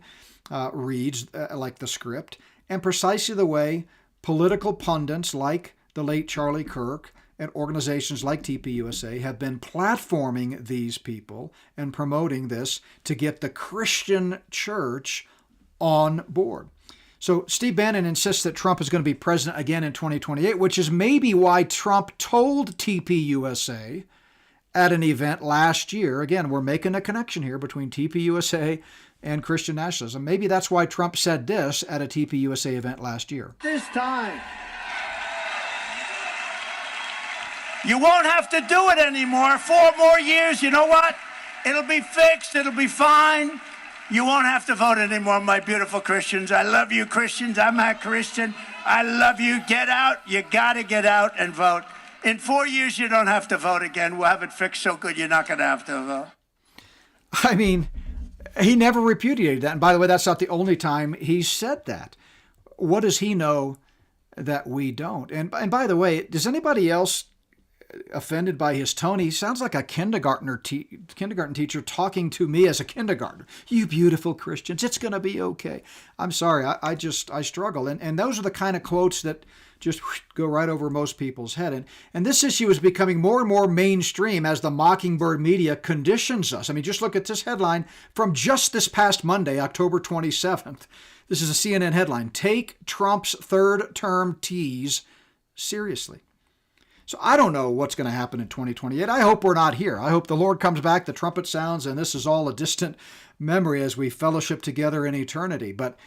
reads like the script, and precisely the way political pundits like the late Charlie Kirk and organizations like TPUSA have been platforming these people and promoting this to get the Christian church on board. So Steve Bannon insists that Trump is going to be president again in 2028, which is maybe why Trump told TPUSA at an event last year. Again, we're making a connection here between TPUSA and Christian nationalism. Maybe that's why Trump said this at a TPUSA event last year. This time, you won't have to do it anymore. 4 more years, you know what? It'll be fixed. It'll be fine. You won't have to vote anymore, my beautiful Christians. I love you, Christians. I'm a Christian. I love you. Get out. You got to get out and vote. In 4 years, you don't have to vote again. We'll have it fixed so good you're not going to have to vote. I mean, he never repudiated that. And by the way, that's not the only time he said that. What does he know that we don't? And by the way, does anybody else offended by his tone. He sounds like a kindergarten teacher talking to me as a kindergartner. You beautiful Christians, it's going to be okay. I'm sorry, I struggle. And those are the kind of quotes that just go right over most people's head. And this issue is becoming more and more mainstream as the Mockingbird media conditions us. I mean, just look at this headline from just this past Monday, October 27th. This is a CNN headline: "Take Trump's third term tease seriously." So I don't know what's going to happen in 2028. I hope we're not here. I hope the Lord comes back, the trumpet sounds, and this is all a distant memory as we fellowship together in eternity. But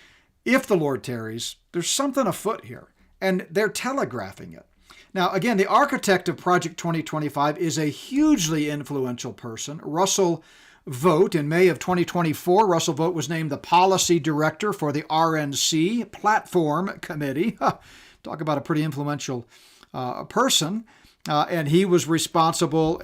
if the Lord tarries, there's something afoot here, and they're telegraphing it. Now, again, the architect of Project 2025 is a hugely influential person, Russell Vogt. In May of 2024, Russell Vogt was named the policy director for the RNC Platform Committee. Talk about a pretty influential person. And he was responsible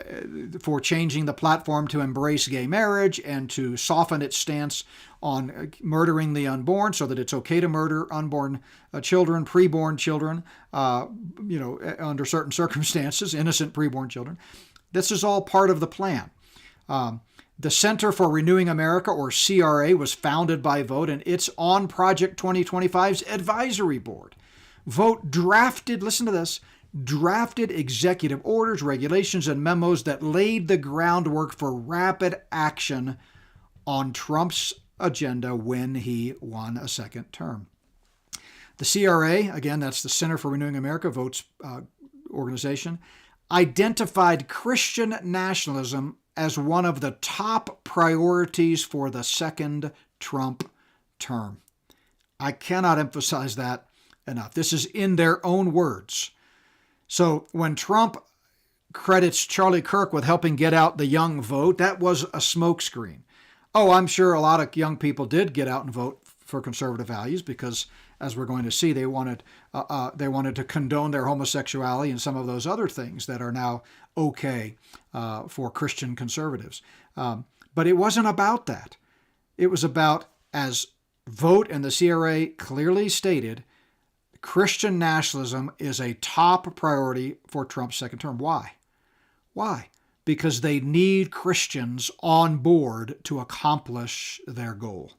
for changing the platform to embrace gay marriage and to soften its stance on murdering the unborn, so that it's okay to murder unborn children, preborn children, under certain circumstances, innocent preborn children. This is all part of the plan. The Center for Renewing America, or CRA, was founded by Vogt, and it's on Project 2025's advisory board. Vogt drafted, listen to this, drafted executive orders, regulations, and memos that laid the groundwork for rapid action on Trump's agenda when he won a second term. The CRA, again, that's the Center for Renewing America, Vogt's organization, identified Christian nationalism as one of the top priorities for the second Trump term. I cannot emphasize that enough. This is in their own words. So when Trump credits Charlie Kirk with helping get out the young vote, that was a smokescreen. Oh, I'm sure a lot of young people did get out and vote for conservative values because, as we're going to see, they wanted to condone their homosexuality and some of those other things that are now okay for Christian conservatives. But it wasn't about that. It was about, as Vogt and the CRA clearly stated, Christian nationalism is a top priority for Trump's second term. Why? Why? Because they need Christians on board to accomplish their goal.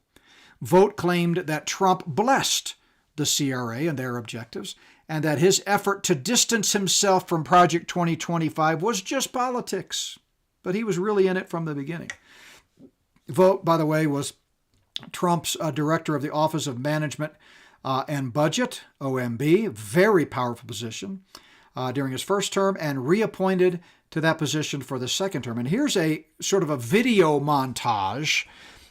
Vogt claimed that Trump blessed the CRA and their objectives, and that his effort to distance himself from Project 2025 was just politics. But he was really in it from the beginning. Vogt, by the way, was Trump's director of the Office of Management and Budget, OMB, very powerful position during his first term, and reappointed to that position for the second term. And here's a sort of a video montage.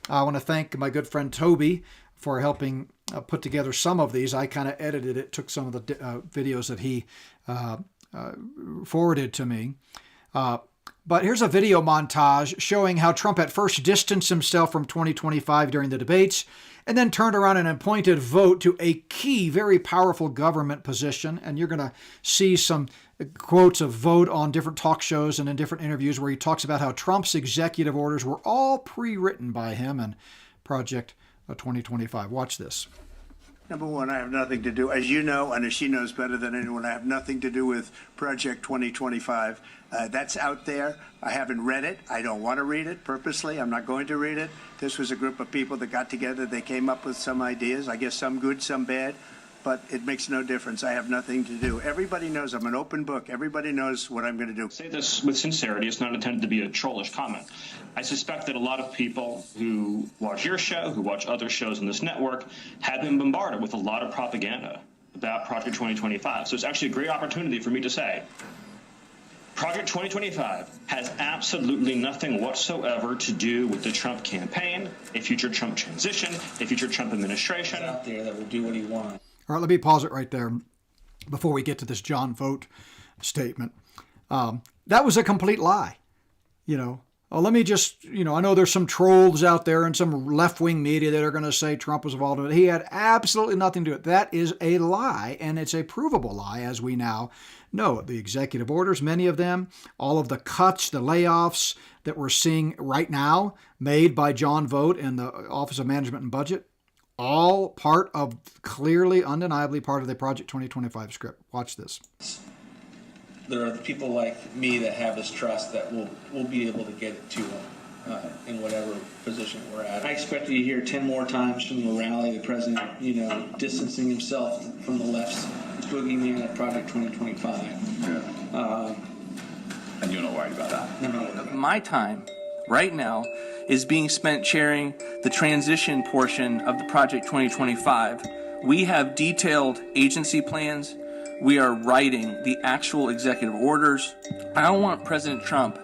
I want to thank my good friend Toby for helping put together some of these. I kind of edited it, took some of the videos that he forwarded to me. But here's a video montage showing how Trump at first distanced himself from 2025 during the debates, and then turned around and appointed Vogt to a key, very powerful government position. And you're going to see some quotes of Vogt on different talk shows and in different interviews where he talks about how Trump's executive orders were all pre-written by him and Project 2025. Watch this. Number one, I have nothing to do, as you know, and as she knows better than anyone, I have nothing to do with Project 2025. That's out there. I haven't read it. I don't want to read it purposely. I'm not going to read it. This was a group of people that got together. They came up with some ideas, I guess some good, some bad, but it makes no difference. I have nothing to do. Everybody knows I'm an open book. Everybody knows what I'm going to do. I say this with sincerity. It's not intended to be a trollish comment. I suspect that a lot of people who watch your show, who watch other shows on this network, have been bombarded with a lot of propaganda about Project 2025. So it's actually a great opportunity for me to say, Project 2025 has absolutely nothing whatsoever to do with the Trump campaign, a future Trump transition, a future Trump administration. Out there that will do what he wants. All right, let me pause it right there before we get to this John Vogt statement. That was a complete lie. Let me just, I know there's some trolls out there and some left-wing media that are going to say Trump was involved in it. He had absolutely nothing to do with it. That is a lie, and it's a provable lie, as we now know. The executive orders, many of them, all of the cuts, the layoffs that we're seeing right now made by John Vogt and the Office of Management and Budget, all part of, clearly, undeniably part of the Project 2025 script. Watch this. there are the people like me that have this trust that we'll be able to get it to them in whatever position we're at. I expect to hear 10 more times from the rally, the president, distancing himself from the left's boogeyman at Project 2025. Yeah. And you're not worried about that? No. My time right now is being spent chairing the transition portion of the Project 2025. We have detailed agency plans. We are writing the actual executive orders. I don't want President Trump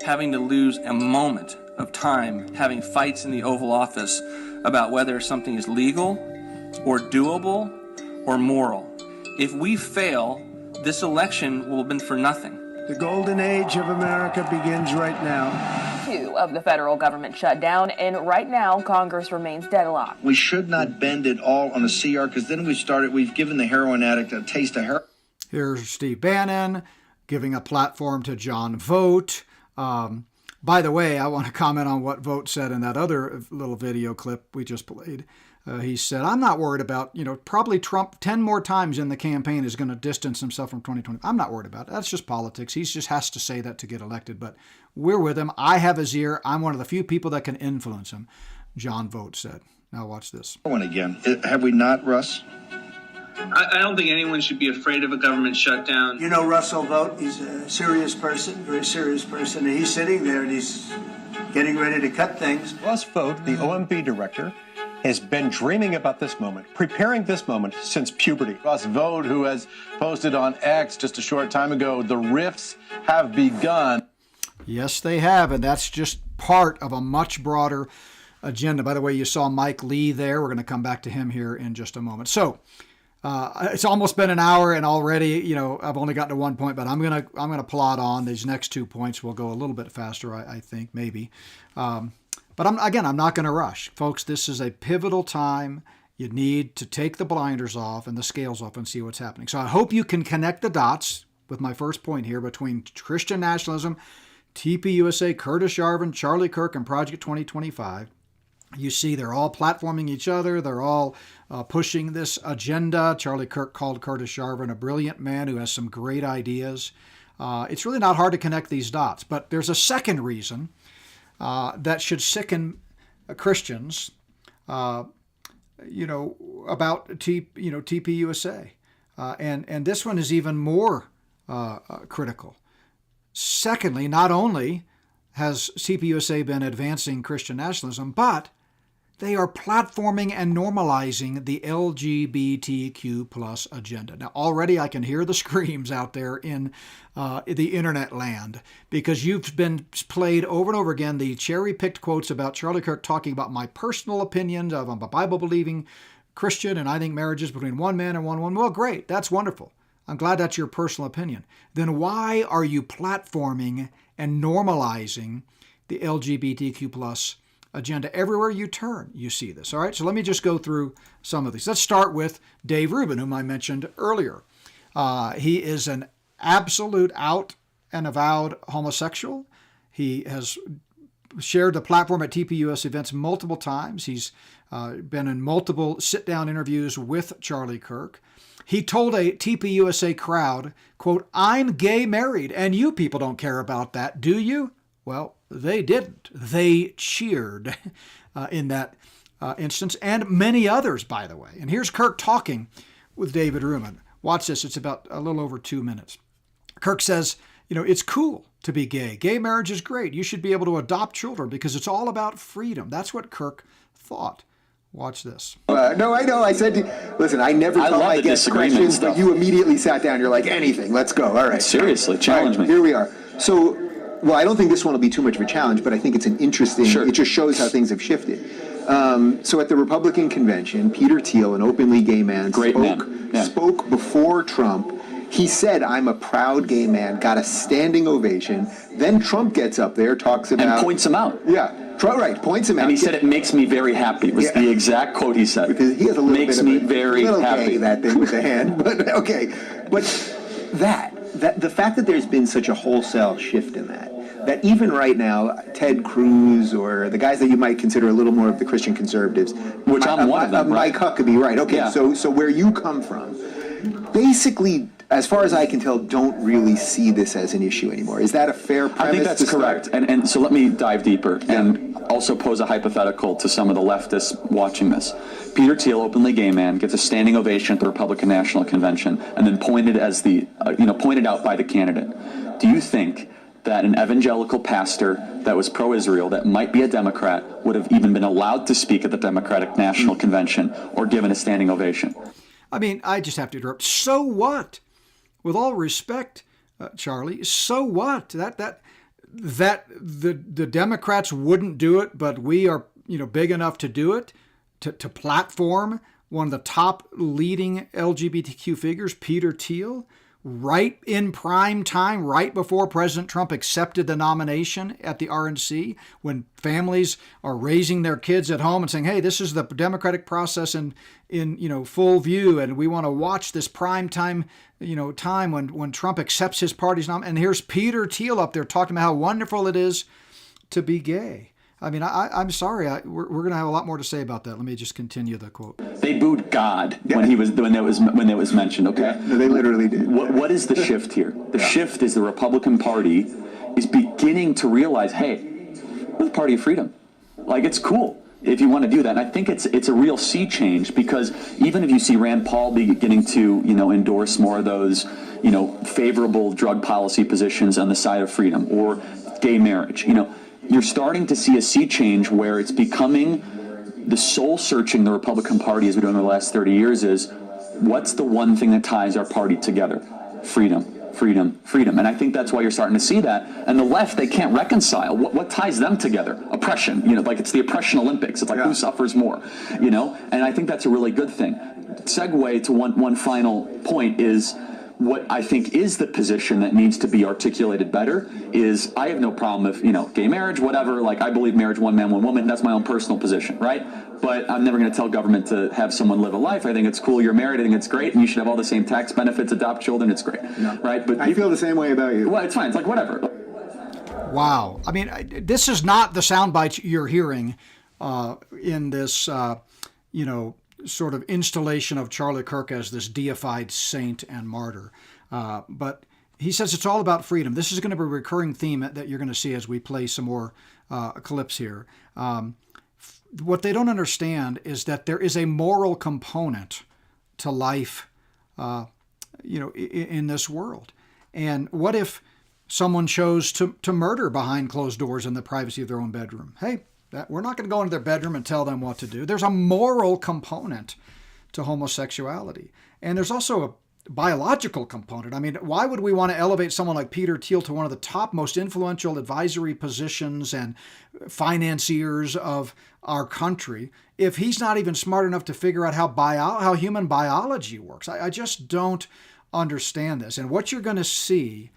having to lose a moment of time having fights in the Oval Office about whether something is legal or doable or moral. If we fail, this election will have been for nothing. The golden age of America begins right now. 2 of the federal government shut down, and right now Congress remains deadlocked. We should not bend it all on a CR, because then we've given the heroin addict a taste of heroin. Here's Steve Bannon giving a platform to John Vogt. By the way, I want to comment on what Vogt said in that other little video clip we just played. He said, I'm not worried about, probably Trump 10 more times in the campaign is going to distance himself from 2020. I'm not worried about it. That's just politics. He just has to say that to get elected. But we're with him. I have his ear. I'm one of the few people that can influence him, John Vogt said. Now watch this. One again. Have we not, Russ? I don't think anyone should be afraid of a government shutdown. You know Russell Vogt, he's a serious person, very serious person, and he's sitting there and he's getting ready to cut things. Russ Vogt, the OMB director, has been dreaming about this moment, preparing this moment since puberty. Russ Vogt, who has posted on X just a short time ago, the rifts have begun. Yes, they have, and that's just part of a much broader agenda. By the way, you saw Mike Lee there. We're going to come back to him here in just a moment. So it's almost been an hour, and already, I've only gotten to one point, but I'm gonna plod on. These next 2 points will go a little bit faster, I think, maybe. But I'm not going to rush. Folks, this is a pivotal time. You need to take the blinders off and the scales off and see what's happening. So I hope you can connect the dots with my first point here between Christian nationalism, TPUSA, Curtis Yarvin, Charlie Kirk, and Project 2025. You see they're all platforming each other. They're all pushing this agenda. Charlie Kirk called Curtis Yarvin a brilliant man who has some great ideas. It's really not hard to connect these dots. But there's a second reason that should sicken Christians, about TPUSA, and this one is even more critical. Secondly, not only has TPUSA been advancing Christian nationalism, but they are platforming and normalizing the LGBTQ plus agenda. Now, already I can hear the screams out there in the internet land, because you've been played over and over again the cherry-picked quotes about Charlie Kirk talking about my personal opinions of I'm a Bible-believing Christian, and I think marriage is between one man and one woman. Well, great. That's wonderful. I'm glad that's your personal opinion. Then why are you platforming and normalizing the LGBTQ plus agenda? Everywhere you turn, you see this. All right, so let me just go through some of these. Let's start with Dave Rubin, whom I mentioned earlier. He is an absolute out and avowed homosexual. He has shared the platform at TPUS events multiple times. He's been in multiple sit-down interviews with Charlie Kirk. He told a TPUSA crowd, quote, I'm gay married, and you people don't care about that, do you? Well, they didn't. They cheered in that instance, and many others, by the way. And here's Kirk talking with David Rubin. Watch this. It's about a little over 2 minutes. Kirk says, it's cool to be gay. Gay marriage is great. You should be able to adopt children because it's all about freedom. That's what Kirk thought. Watch this. No, I know. I said, listen, I never taught my guests questions, but you immediately sat down. You're like, anything. Let's go. All right. Seriously, challenge me. Here we are. So, well, I don't think this one will be too much of a challenge, but I think it's an interesting, It just shows how things have shifted. So at the Republican convention, Peter Thiel, an openly gay man, spoke before Trump. He said, I'm a proud gay man, got a standing ovation. Then Trump gets up there, talks about... And points him out. Yeah, right, points him out. And he said, it makes me very happy, was the exact quote he said. Because he has a little makes bit me of a very little happy. Gay, that thing with the hand. But okay, but that the fact that there's been such a wholesale shift in that even right now, Ted Cruz or the guys that you might consider a little more of the Christian conservatives, which I'm one of them, Mike Huckabee, right? Okay, so where you come from, basically as far as I can tell, don't really see this as an issue anymore. Is that a fair premise? I think that's correct. And so let me dive deeper and also pose a hypothetical to some of the leftists watching this. Peter Thiel, openly gay man, gets a standing ovation at the Republican National Convention and then pointed out by the candidate. Do you think that an evangelical pastor that was pro-Israel, that might be a Democrat, would have even been allowed to speak at the Democratic National Convention or given a standing ovation? I mean, I just have to interrupt. So what? With all respect, Charlie, so what? That the Democrats wouldn't do it, but we are, big enough to do it, to platform one of the top leading LGBTQ figures, Peter Thiel, right in prime time, right before President Trump accepted the nomination at the RNC, when families are raising their kids at home and saying, hey, this is the democratic process in full view, and we want to watch this prime time, time when Trump accepts his party's nomination. And here's Peter Thiel up there talking about how wonderful it is to be gay. I mean, I'm sorry. We're going to have a lot more to say about that. Let me just continue the quote. They booed God when it was mentioned. Okay, no, they literally did. What is the shift here? The shift is the Republican Party is beginning to realize, hey, we're the party of freedom. Like, it's cool if you want to do that. And I think it's a real sea change, because even if you see Rand Paul beginning to endorse more of those favorable drug policy positions on the side of freedom or gay marriage, you're starting to see a sea change where it's becoming the soul searching the Republican Party has been doing over the last 30 years is, what's the one thing that ties our party together? Freedom, freedom, freedom. And I think that's why you're starting to see that. And the left, they can't reconcile. What ties them together? Oppression. Like it's the oppression Olympics. It's like who suffers more, And I think that's a really good thing. Segue to one final point is, what I think is the position that needs to be articulated better is, I have no problem if, gay marriage, whatever, like I believe marriage, one man, one woman, that's my own personal position, right? But I'm never going to tell government to have someone live a life. I think it's cool you're married, I think it's great, and you should have all the same tax benefits, adopt children, it's great, right? But I feel the same way about you. Well, it's fine, it's like whatever. Wow. I mean, this is not the soundbites you're hearing in this, sort of installation of Charlie Kirk as this deified saint and martyr. But he says it's all about freedom. This is going to be a recurring theme that you're going to see as we play some more clips here. What they don't understand is that there is a moral component to life, in this world. And what if someone chose to murder behind closed doors in the privacy of their own bedroom? Hey, we're not going to go into their bedroom and tell them what to do. There's a moral component to homosexuality. And there's also a biological component. I mean, why would we want to elevate someone like Peter Thiel to one of the top, most influential advisory positions and financiers of our country if he's not even smart enough to figure out how human biology works? I just don't understand this. And what you're going to see,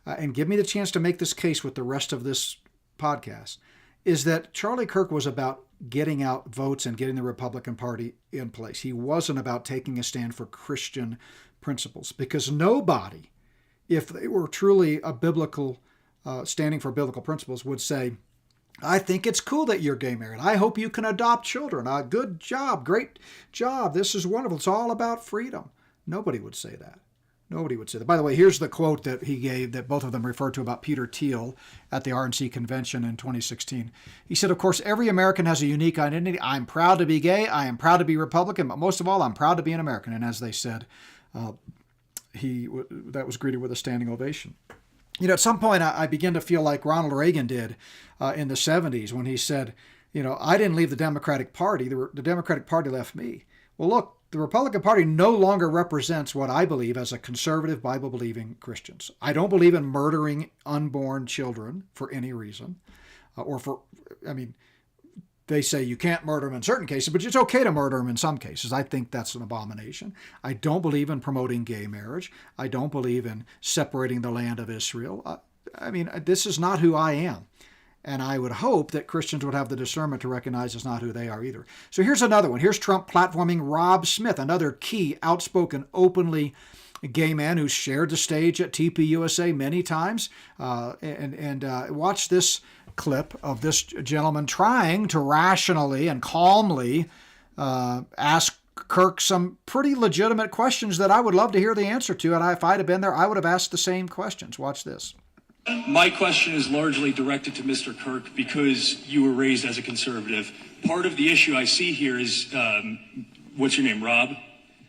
and give me the chance to make this case with the rest of this podcast, is that Charlie Kirk was about getting out votes and getting the Republican Party in place. He wasn't about taking a stand for Christian principles, because nobody, if they were truly a biblical, standing for biblical principles, would say, I think it's cool that you're gay married. I hope you can adopt children. Good job, great job. This is wonderful. It's all about freedom. Nobody would say that. Nobody would say that. By the way, here's the quote that he gave that both of them referred to about Peter Thiel at the RNC convention in 2016. He said, of course, every American has a unique identity. I'm proud to be gay. I am proud to be Republican. But most of all, I'm proud to be an American. And as they said, that was greeted with a standing ovation. At some point, I began to feel like Ronald Reagan did in the 70s when he said, I didn't leave the Democratic Party. The Democratic Party left me. Well, look, the Republican Party no longer represents what I believe as a conservative, Bible-believing Christians. I don't believe in murdering unborn children for any reason, they say you can't murder them in certain cases, but it's okay to murder them in some cases. I think that's an abomination. I don't believe in promoting gay marriage. I don't believe in separating the land of Israel. This is not who I am. And I would hope that Christians would have the discernment to recognize it's not who they are either. So here's another one. Here's Trump platforming Rob Smith, another key, outspoken, openly gay man who's shared the stage at TPUSA many times. Watch this clip of this gentleman trying to rationally and calmly ask Kirk some pretty legitimate questions that I would love to hear the answer to. And if I'd have been there, I would have asked the same questions. Watch this. My question is largely directed to Mr. Kirk because you were raised as a conservative. Part of the issue I see here is, what's your name, Rob?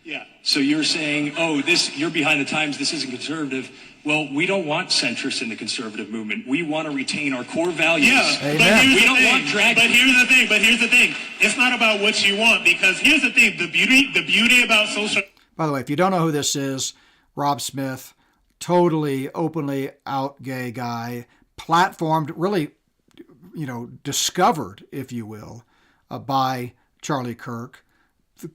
Yeah. So you're saying, oh, you're behind the times, this isn't conservative. Well, we don't want centrists in the conservative movement. We want to retain our core values. Yeah, Amen. but here's We the don't thing. want drag. But here's the thing. It's not about what you want, because here's the thing. The beauty about social. By the way, if you don't know who this is, Rob Smith, totally openly out gay guy, platformed, really, discovered, if you will, by Charlie Kirk,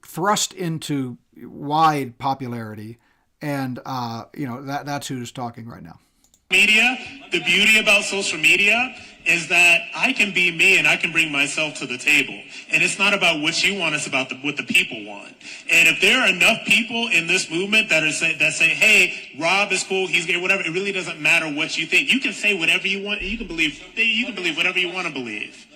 thrust into wide popularity, and that's who's talking right now. Media, the beauty about social media is that I can be me and I can bring myself to the table. And it's not about what you want, it's about what the people want. And if there are enough people in this movement that say, hey, Rob is cool, he's gay, whatever, it really doesn't matter what you think. You can say whatever you want, you can believe whatever you want to believe.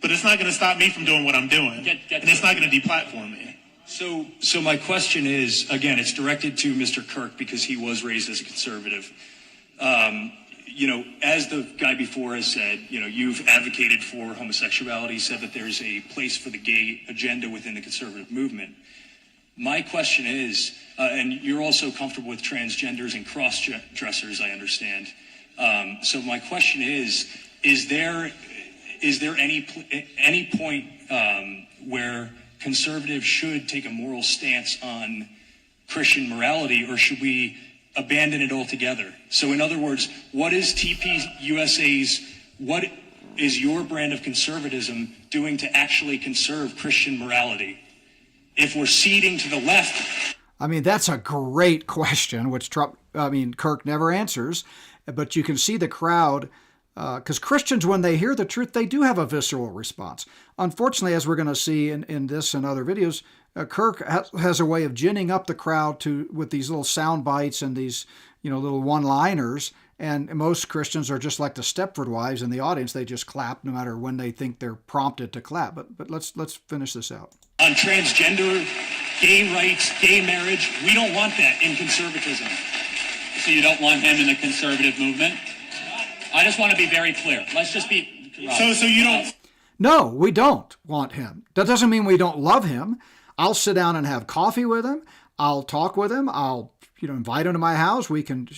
But it's not going to stop me from doing what I'm doing. And it's not going to deplatform me. So my question is, again, it's directed to Mr. Kirk because he was raised as a conservative. As the guy before has said, you've advocated for homosexuality, said that there's a place for the gay agenda within the conservative movement. My question is, and you're also comfortable with transgenders and cross-dressers, I understand. So my question is there any point where conservatives should take a moral stance on Christian morality, or should we abandon it altogether? So in other words, what is what is your brand of conservatism doing to actually conserve Christian morality? If we're ceding to the left. I mean, that's a great question, which Kirk never answers, but you can see the crowd, because Christians, when they hear the truth, they do have a visceral response. Unfortunately, as we're going to see in this and other videos, Kirk has a way of ginning up the crowd with these little sound bites and these little one-liners. And most Christians are just like the Stepford wives in the audience; they just clap no matter when they think they're prompted to clap. But let's finish this out. On transgender, gay rights, gay marriage, we don't want that in conservatism. So you don't want him in the conservative movement? I just want to be very clear. Let's just be... So you don't... No, we don't want him. That doesn't mean we don't love him. I'll sit down and have coffee with him. I'll talk with him. I'll invite him to my house. We can,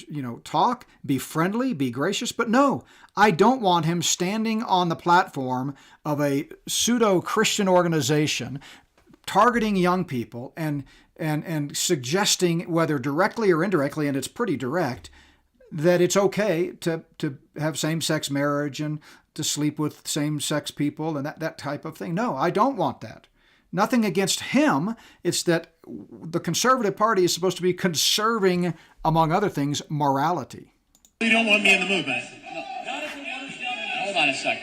talk, be friendly, be gracious. But no, I don't want him standing on the platform of a pseudo-Christian organization targeting young people and suggesting, whether directly or indirectly, and it's pretty direct, that it's okay to have same-sex marriage and to sleep with same-sex people and that type of thing. No, I don't want that. Nothing against him. It's that the Conservative Party is supposed to be conserving, among other things, morality. You don't want me in the movement. No. Hold on a second.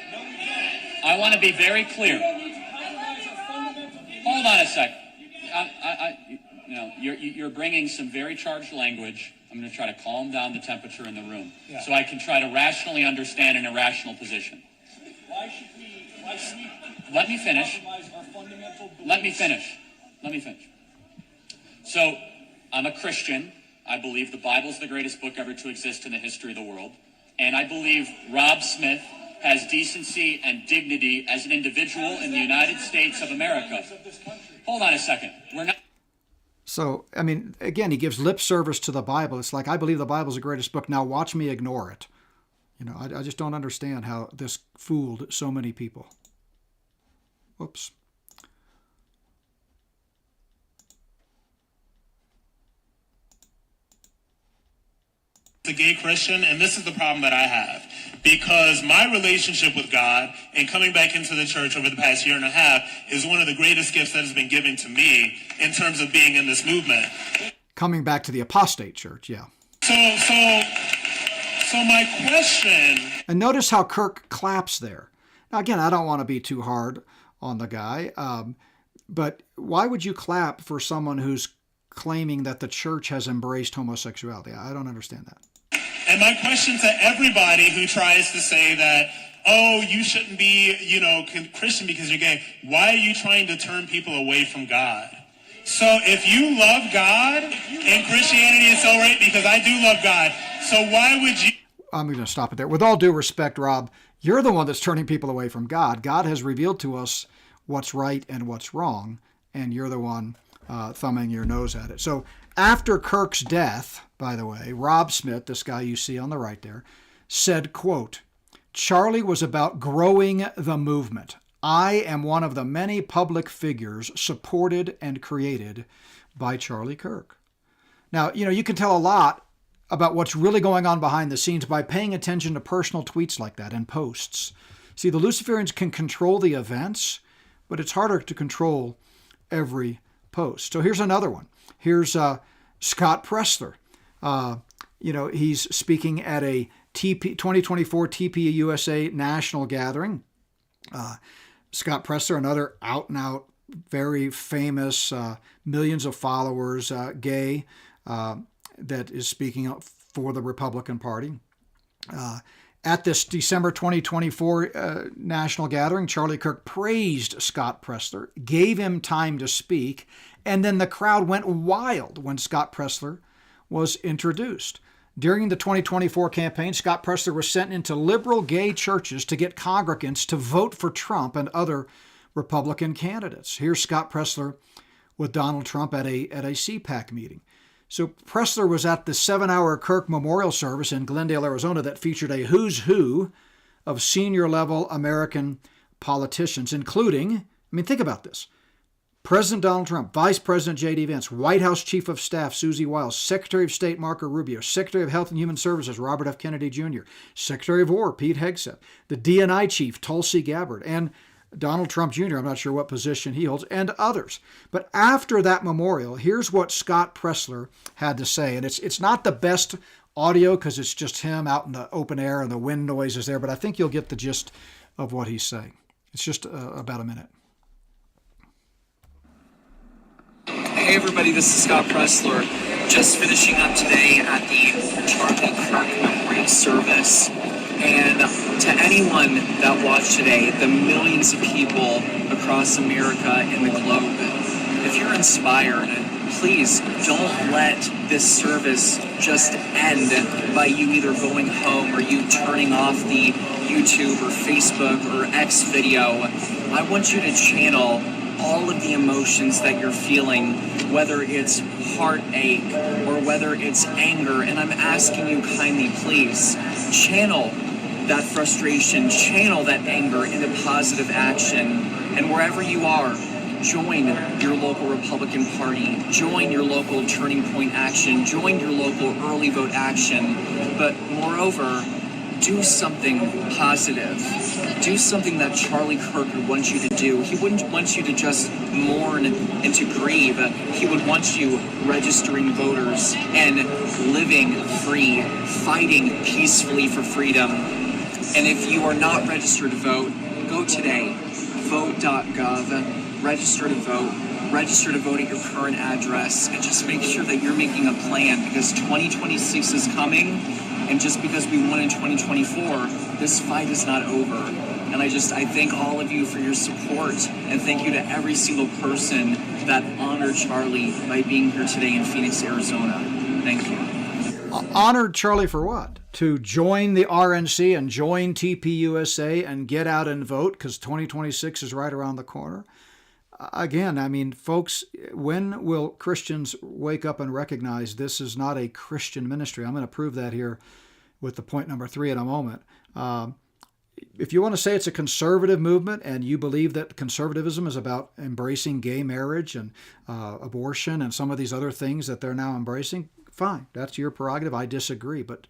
I want to be very clear. Hold on a second. You're bringing some very charged language. I'm going to try to calm down the temperature in the room so I can try to rationally understand an irrational position. Let me finish. Let me finish. So, I'm a Christian. I believe the Bible's the greatest book ever to exist in the history of the world. And I believe Rob Smith has decency and dignity as an individual in the United States of America. Hold on a second. We're not... So, again, he gives lip service to the Bible. It's like, I believe the Bible's the greatest book. Now watch me ignore it. I just don't understand how this fooled so many people. Whoops. A gay Christian, and this is the problem that I have, because my relationship with God and coming back into the church over the past year and a half is one of the greatest gifts that has been given to me in terms of being in this movement. Coming back to the apostate church, yeah. So my question... And notice how Kirk claps there. Now, again, I don't want to be too hard on the guy, but why would you clap for someone who's claiming that the church has embraced homosexuality? I don't understand that. And my question to everybody who tries to say that, oh, you shouldn't be, Christian because you're gay, why are you trying to turn people away from God? So if you love God, and Christianity is so right, because I do love God, so why would you? I'm going to stop it there. With all due respect, Rob, you're the one that's turning people away from God. God has revealed to us what's right and what's wrong, and you're the one thumbing your nose at it. So after Kirk's death, by the way, Rob Smith, this guy you see on the right there, said, quote, "Charlie was about growing the movement. I am one of the many public figures supported and created by Charlie Kirk." Now, you can tell a lot about what's really going on behind the scenes by paying attention to personal tweets like that and posts. See, the Luciferians can control the events, but it's harder to control every post. So here's another one. Here's Scott Pressler. He's speaking at a 2024 TPUSA national gathering. Scott Pressler, another out-and-out, very famous, millions of followers, gay, that is speaking up for the Republican Party. At this December 2024 national gathering, Charlie Kirk praised Scott Pressler, gave him time to speak, and then the crowd went wild when Scott Pressler was introduced. During the 2024 campaign, Scott Pressler was sent into liberal gay churches to get congregants to vote for Trump and other Republican candidates. Here's Scott Pressler with Donald Trump at a CPAC meeting. So Pressler was at the 7-hour Kirk memorial service in Glendale, Arizona that featured a who's who of senior-level American politicians, including, think about this, President Donald Trump, Vice President J.D. Vance, White House Chief of Staff Susie Wiles, Secretary of State Marco Rubio, Secretary of Health and Human Services Robert F. Kennedy Jr., Secretary of War Pete Hegseth, the D&I Chief Tulsi Gabbard, and Donald Trump Jr., I'm not sure what position he holds, and others. But after that memorial, here's what Scott Pressler had to say. And it's not the best audio because it's just him out in the open air and the wind noise is there, but I think you'll get the gist of what he's saying. It's just about a minute. Hey everybody, this is Scott Pressler. Just finishing up today at the Charlie Kirk Memorial Service. And to anyone that watched today, the millions of people across America and the globe, if you're inspired, please don't let this service just end by you either going home or you turning off the YouTube or Facebook or X video. I want you to channel all of the emotions that you're feeling, whether it's heartache or whether it's anger. And I'm asking you kindly, please, channel that frustration, channel that anger into positive action. And wherever you are, join your local Republican Party, join your local Turning Point Action, join your local early vote action. But moreover, do something positive. Do something that Charlie Kirk would want you to do. He wouldn't want you to just mourn and to grieve. He would want you registering voters and living free, fighting peacefully for freedom. And if you are not registered to vote, go today. Vote.gov, register to vote at your current address, and just make sure that you're making a plan because 2026 is coming. And just because we won in 2024, this fight is not over. And I thank all of you for your support, and thank you to every single person that honored Charlie by being here today in Phoenix, Arizona. Thank you. Honored Charlie for what? To join the RNC and join TPUSA and get out and vote because 2026 is right around the corner. Again, folks, when will Christians wake up and recognize this is not a Christian ministry? I'm going to prove that here with the point number 3 in a moment. If you want to say it's a conservative movement and you believe that conservatism is about embracing gay marriage and abortion and some of these other things that they're now embracing, fine. That's your prerogative. I disagree. But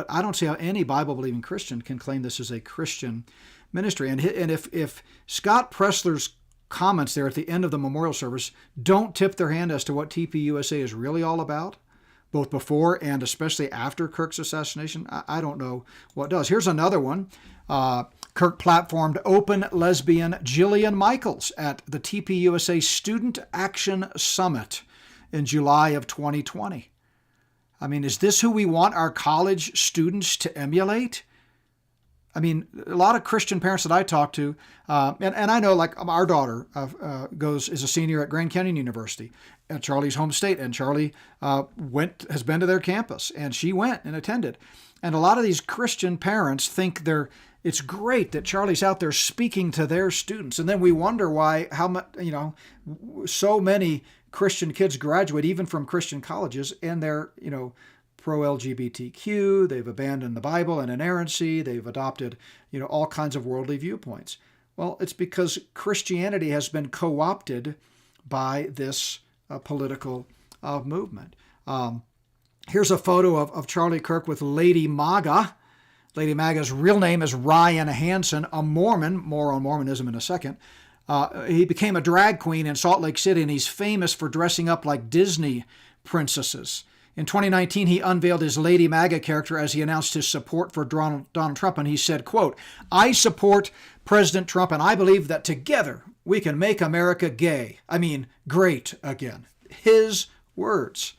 I don't see how any Bible-believing Christian can claim this is a Christian ministry. And if Scott Pressler's comments there at the end of the memorial service don't tip their hand as to what TPUSA is really all about, both before and especially after Kirk's assassination, I don't know what does. Here's another one. Kirk platformed open lesbian Jillian Michaels at the TPUSA Student Action Summit in July of 2020. Is this who we want our college students to emulate? I mean, a lot of Christian parents that I talk to, and I know, like, our daughter is a senior at Grand Canyon University, at Charlie's home state, and Charlie has been to their campus, and she went and attended. And a lot of these Christian parents think it's great that Charlie's out there speaking to their students, and then we wonder why so many Christian kids graduate even from Christian colleges, and they're pro-LGBTQ, they've abandoned the Bible and inerrancy, they've adopted, all kinds of worldly viewpoints. Well, it's because Christianity has been co-opted by this political movement. Here's a photo of Charlie Kirk with Lady Maga. Lady Maga's real name is Ryan Hansen, a Mormon. More on Mormonism in a second. He became a drag queen in Salt Lake City, and he's famous for dressing up like Disney princesses. In 2019, he unveiled his Lady Maga character as he announced his support for Donald Trump, and he said, quote, "I support President Trump, and I believe that together we can make America great again." His words.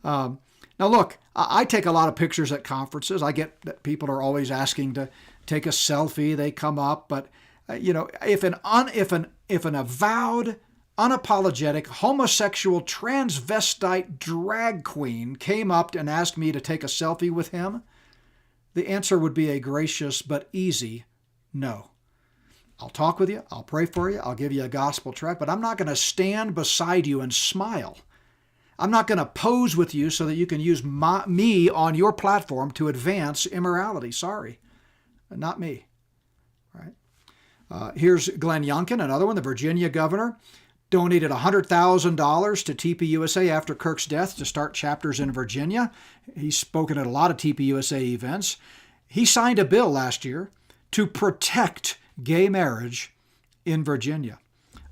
Now, look, I take a lot of pictures at conferences. I get that people are always asking to take a selfie. They come up, but if an avowed, unapologetic, homosexual, transvestite drag queen came up and asked me to take a selfie with him, the answer would be a gracious but easy no. I'll talk with you, I'll pray for you, I'll give you a gospel tract, but I'm not going to stand beside you and smile. I'm not going to pose with you so that you can use me on your platform to advance immorality. Sorry, not me. Right? Here's Glenn Youngkin, another one, the Virginia governor, donated $100,000 to TPUSA after Kirk's death to start chapters in Virginia. He's spoken at a lot of TPUSA events. He signed a bill last year to protect gay marriage in Virginia.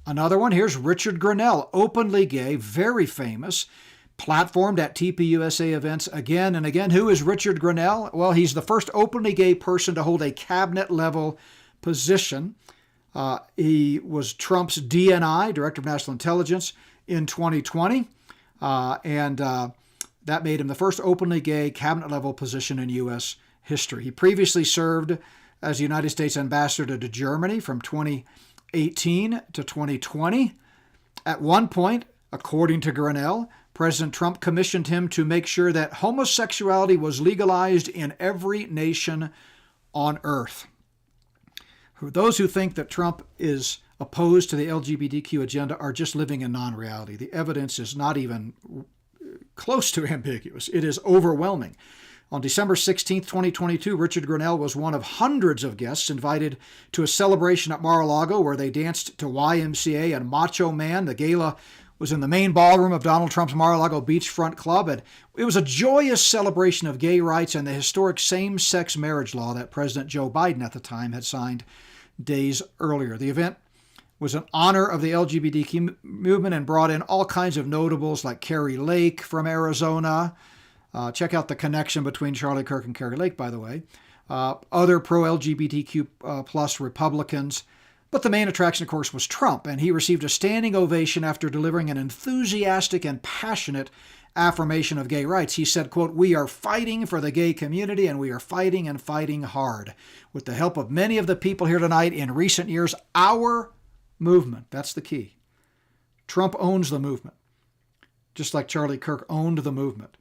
Another one, here's Richard Grinnell, openly gay, very famous, platformed at TPUSA events again and again. Who is Richard Grinnell? Well, he's the first openly gay person to hold a cabinet-level position. He was Trump's DNI, Director of National Intelligence, in 2020, and that made him the first openly gay cabinet-level position in U.S. history. He previously served as the United States Ambassador to Germany from 2018 to 2020. At one point, according to Grinnell, President Trump commissioned him to make sure that homosexuality was legalized in every nation on earth. Those who think that Trump is opposed to the LGBTQ agenda are just living in non-reality. The evidence is not even close to ambiguous. It is overwhelming. On December 16, 2022, Richard Grinnell was one of hundreds of guests invited to a celebration at Mar-a-Lago where they danced to YMCA and Macho Man. The gala was in the main ballroom of Donald Trump's Mar-a-Lago beachfront club, and it was a joyous celebration of gay rights and the historic same-sex marriage law that President Joe Biden at the time had signed days earlier. The event was in honor of the LGBTQ movement and brought in all kinds of notables like Carrie Lake from Arizona. Check out the connection between Charlie Kirk and Carrie Lake, by the way. Other pro-LGBTQ plus Republicans. But the main attraction, of course, was Trump, and he received a standing ovation after delivering an enthusiastic and passionate affirmation of gay rights. He said, quote, "We are fighting for the gay community, and we are fighting and fighting hard. With the help of many of the people here tonight in recent years, our movement," that's the key. Trump owns the movement, just like Charlie Kirk owned the movement.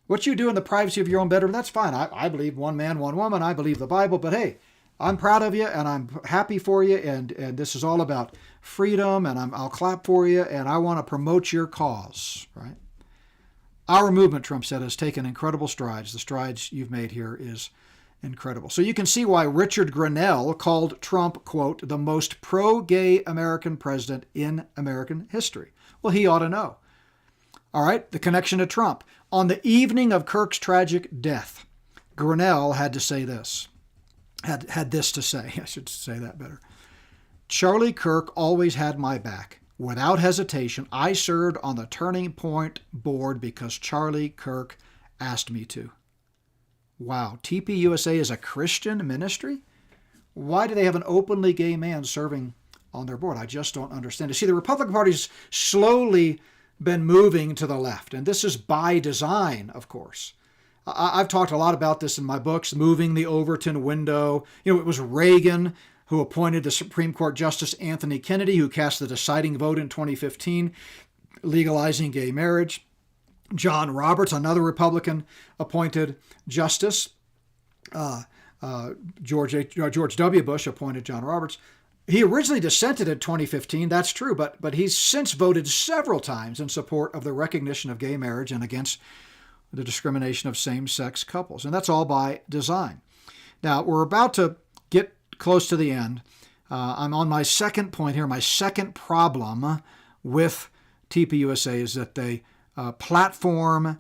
What you do in the privacy of your own bedroom, that's fine. I believe one man, one woman. I believe the Bible. But hey, I'm proud of you, and I'm happy for you, and this is all about freedom, and I'll clap for you, and I want to promote your cause, right? Our movement, Trump said, has taken incredible strides. The strides you've made here is incredible. So you can see why Richard Grinnell called Trump, quote, "the most pro-gay American president in American history." Well, he ought to know. All right, the connection to Trump. On the evening of Kirk's tragic death, Grinnell had to say this. Had this to say. I should say that better. "Charlie Kirk always had my back. Without hesitation, I served on the Turning Point board because Charlie Kirk asked me to." Wow, TPUSA is a Christian ministry? Why do they have an openly gay man serving on their board? I just don't understand it. See, the Republican Party's slowly been moving to the left, and this is by design, of course. I've talked a lot about this in my books, moving the Overton window. You know, it was Reagan who appointed the Supreme Court Justice Anthony Kennedy, who cast the deciding vote in 2015, legalizing gay marriage. John Roberts, another Republican, appointed justice. George W. Bush appointed John Roberts. He originally dissented in 2015, that's true, but he's since voted several times in support of the recognition of gay marriage and against the discrimination of same-sex couples. And that's all by design. Now, we're about to get close to the end. I'm on my second point here. My second problem with TPUSA is that they platform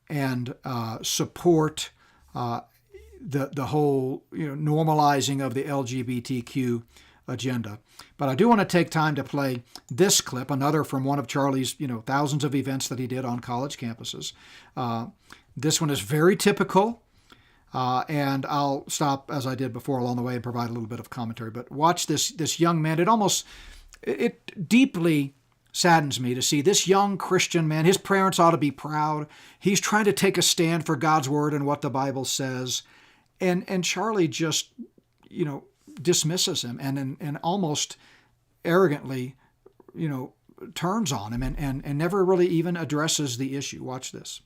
and support the whole normalizing of the LGBTQ agenda. But I do want to take time to play this clip, another from one of Charlie's thousands of events that he did on college campuses. This one is very typical, and I'll stop, as I did before, along the way and provide a little bit of commentary. But watch this young man. It deeply saddens me to see this young Christian man. His parents ought to be proud. He's trying to take a stand for God's word and what the Bible says. And Charlie just, dismisses him and almost arrogantly, turns on him and never really even addresses the issue. Watch this.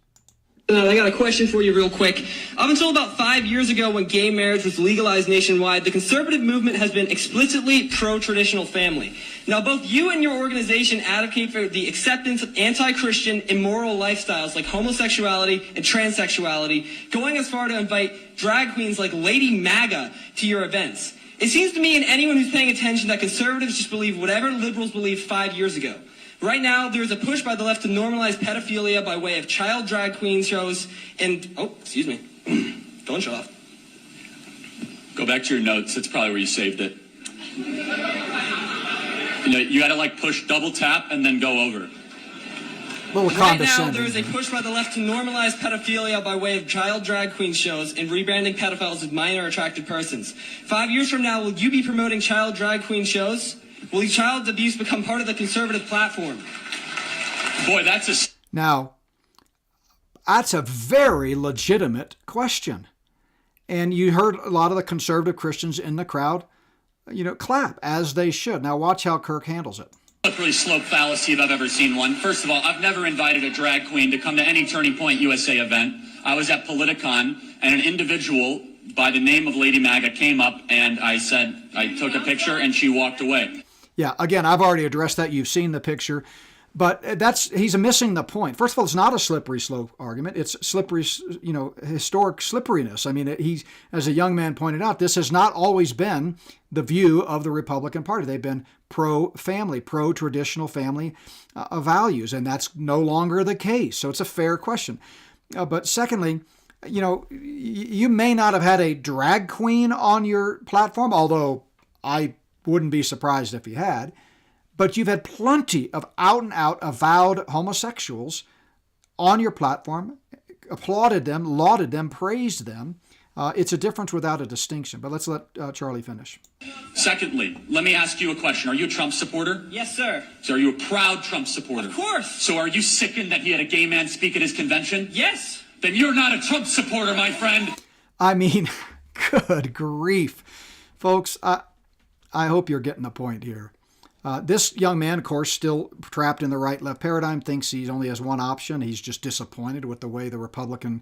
I got a question for you real quick. Up until about 5 years ago when gay marriage was legalized nationwide, the conservative movement has been explicitly pro-traditional family. Now, both you and your organization advocate for the acceptance of anti-Christian, immoral lifestyles like homosexuality and transsexuality, going as far to invite drag queens like Lady MAGA to your events. It seems to me and anyone who's paying attention that conservatives just believe whatever liberals believed 5 years ago. Right now, there's a push by the left to normalize pedophilia by way of child drag queen shows and... Oh, excuse me. Don't shut off. Go back to your notes. That's probably where you saved it. You gotta push double tap and then go over. Right now, there is a push by the left to normalize pedophilia by way of child drag queen shows and rebranding pedophiles as minor attracted persons. 5 years from now, will you be promoting child drag queen shows? Will child abuse become part of the conservative platform? Boy, that's a very legitimate question. And you heard a lot of the conservative Christians in the crowd, clap, as they should. Now watch how Kirk handles it. Slippery slope fallacy if I've ever seen one. First of all, I've never invited a drag queen to come to any Turning Point USA event. I was at Politicon, and an individual by the name of Lady MAGA came up, and I took a picture, and she walked away. Yeah, again, I've already addressed that. You've seen the picture. But he's missing the point. First of all, it's not a slippery slope argument. It's slippery, historic slipperiness. I mean, he, as a young man pointed out, this has not always been the view of the Republican Party. They've been pro-family, pro-traditional family values, and that's no longer the case. So it's a fair question. But secondly, you may not have had a drag queen on your platform, although I wouldn't be surprised if you had. But you've had plenty of out-and-out avowed homosexuals on your platform, applauded them, lauded them, praised them. It's a difference without a distinction. But let's let Charlie finish. Secondly, let me ask you a question. Are you a Trump supporter? Yes, sir. So are you a proud Trump supporter? Of course. So are you sickened that he had a gay man speak at his convention? Yes. Then you're not a Trump supporter, my friend. I mean, good grief. Folks, I hope you're getting the point here. This young man, of course, still trapped in the right-left paradigm, thinks he only has one option. He's just disappointed with the way the Republican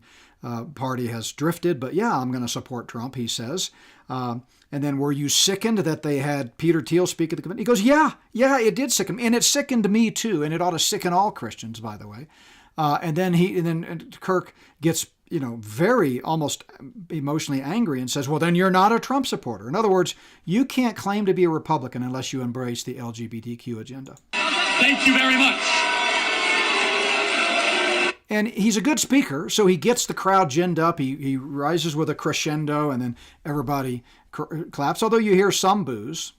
Party has drifted. But yeah, I'm going to support Trump, he says. And then, were you sickened that they had Peter Thiel speak at the convention? He goes, yeah, it did sicken me. And it sickened me too. And it ought to sicken all Christians, by the way. And then Kirk gets very almost emotionally angry and says, well, then you're not a Trump supporter. In other words, you can't claim to be a Republican unless you embrace the LGBTQ agenda. Thank you very much. And he's a good speaker, so he gets the crowd ginned up. He rises with a crescendo, and then everybody claps, although you hear some boos.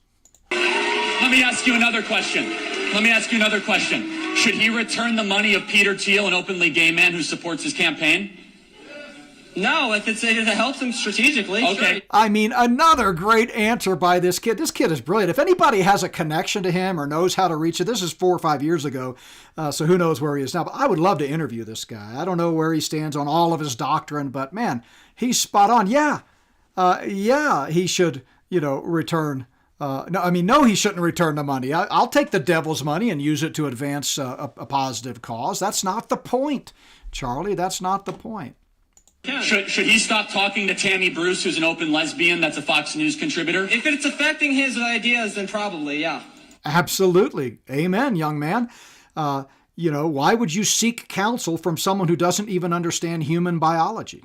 Let me ask you another question. Should he return the money of Peter Thiel, an openly gay man who supports his campaign? No, if it helps him strategically. Okay. Sure. I mean, another great answer by this kid. This kid is brilliant. If anybody has a connection to him or knows how to reach it, this is 4 or 5 years ago, so who knows where he is now. But I would love to interview this guy. I don't know where he stands on all of his doctrine, but man, he's spot on. Yeah, he should, return. No, he shouldn't return the money. I'll take the devil's money and use it to advance a positive cause. That's not the point, Charlie. That's not the point. Should he stop talking to Tammy Bruce, who's an open lesbian that's a Fox News contributor? If it's affecting his ideas, then probably, yeah. Absolutely. Amen, young man. Why would you seek counsel from someone who doesn't even understand human biology?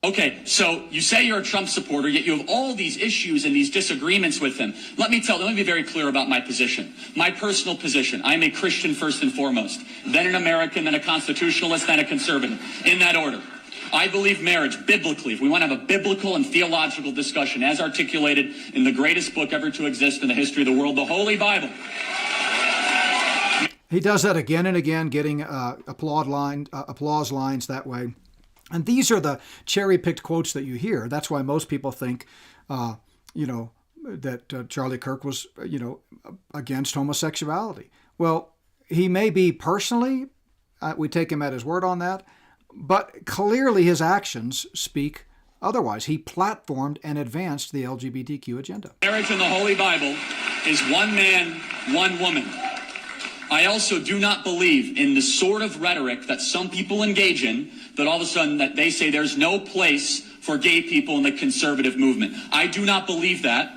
Okay, so you say you're a Trump supporter, yet you have all these issues and these disagreements with him. Let me be very clear about my position. My personal position. I'm a Christian first and foremost, then an American, then a constitutionalist, then a conservative, in that order. I believe marriage, biblically, if we want to have a biblical and theological discussion as articulated in the greatest book ever to exist in the history of the world, the Holy Bible. He does that again and again, getting applause lines that way. And these are the cherry-picked quotes that you hear. That's why most people think, that Charlie Kirk was, against homosexuality. Well, he may be personally, we take him at his word on that, but clearly his actions speak otherwise. He platformed and advanced the LGBTQ agenda. Marriage in the Holy Bible is one man, one woman. I also do not believe in the sort of rhetoric that some people engage in, that all of a sudden that they say there's no place for gay people in the conservative movement. I do not believe that.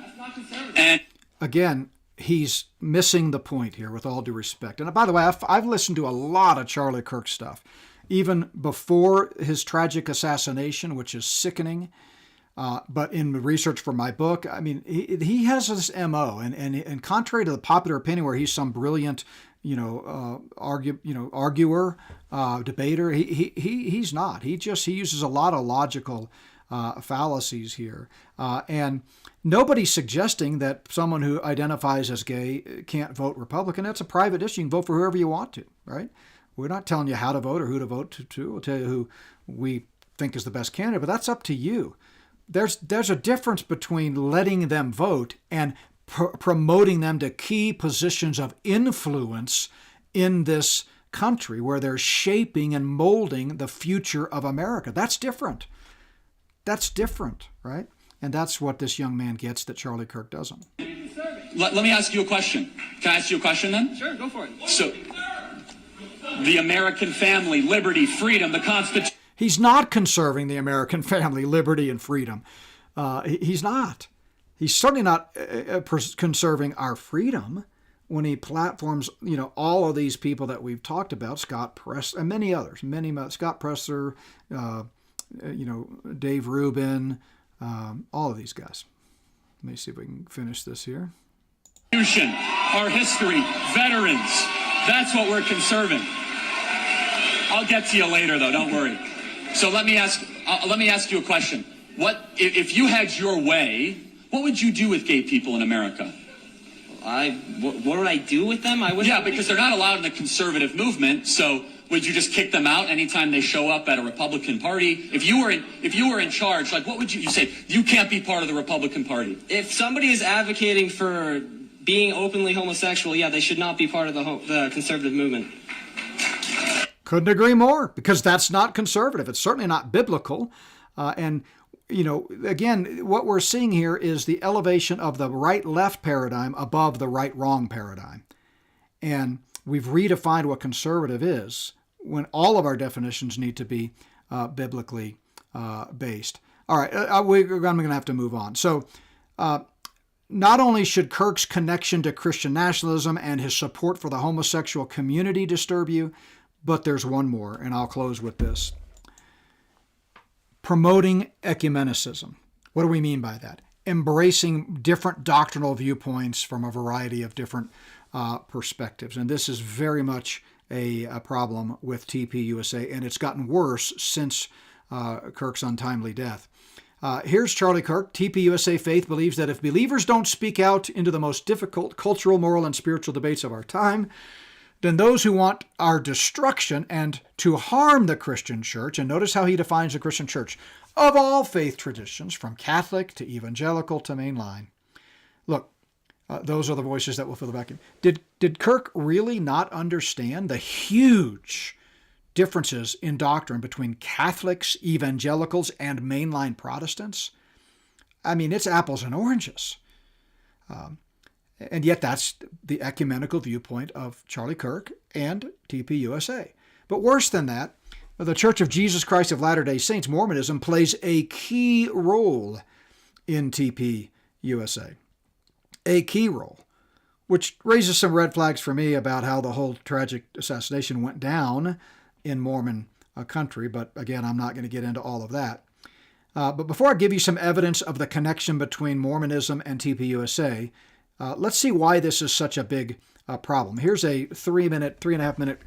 And again, he's missing the point here, with all due respect. And by the way, I've listened to a lot of Charlie Kirk stuff, even before his tragic assassination, which is sickening. But in the research for my book, I mean, he has this MO, and contrary to the popular opinion where he's some brilliant, arguer, debater, he's not. He uses a lot of logical fallacies here, and nobody's suggesting that someone who identifies as gay can't vote Republican. That's a private issue. You can vote for whoever you want to, right? We're not telling you how to vote or who to vote to. We'll tell you who we think is the best candidate, but that's up to you. There's a difference between letting them vote and promoting them to key positions of influence in this country where they're shaping and molding the future of America. That's different. That's different, right? And that's what this young man gets that Charlie Kirk doesn't. let me ask you a question. Can I ask you a question then? Sure, go for it. So, the American family, liberty, freedom, the Constitution. He's not conserving the American family, liberty, and freedom. He's not. He's certainly not conserving our freedom when he platforms, all of these people that we've talked about, Scott Presler, and many others, Scott Presler, Dave Rubin, all of these guys. Let me see if we can finish this here. Our history, veterans, that's what we're conserving. I'll get to you later, though, don't worry. So let me ask you a question. What if you had your way, what would you do with gay people in America? What would I do with them? Because they're not allowed in the conservative movement. So would you just kick them out anytime they show up at a Republican Party? If you were in charge, what would you say? You can't be part of the Republican Party. If somebody is advocating for being openly homosexual, they should not be part of the conservative movement. Couldn't agree more, because that's not conservative. It's certainly not biblical. And again, what we're seeing here is the elevation of the right-left paradigm above the right-wrong paradigm. And we've redefined what conservative is when all of our definitions need to be biblically based. All right, I'm going to have to move on. So not only should Kirk's connection to Christian nationalism and his support for the homosexual community disturb you, but there's one more, and I'll close with this. Promoting ecumenicism. What do we mean by that? Embracing different doctrinal viewpoints from a variety of different perspectives. And this is very much a problem with TPUSA, and it's gotten worse since Kirk's untimely death. Here's Charlie Kirk. TPUSA Faith believes that if believers don't speak out into the most difficult cultural, moral, and spiritual debates of our time, than those who want our destruction and to harm the Christian church. And notice how he defines the Christian church: of all faith traditions, from Catholic to evangelical to mainline. Look, those are the voices that will fill the vacuum. Did Kirk really not understand the huge differences in doctrine between Catholics, evangelicals, and mainline Protestants? I mean, it's apples and oranges. And yet that's the ecumenical viewpoint of Charlie Kirk and TPUSA. But worse than that, the Church of Jesus Christ of Latter-day Saints, Mormonism, plays a key role in TPUSA. A key role, which raises some red flags for me about how the whole tragic assassination went down in Mormon country. But again, I'm not going to get into all of that. But before I give you some evidence of the connection between Mormonism and TPUSA, let's see why this is such a big problem. Here's a 3.5 minute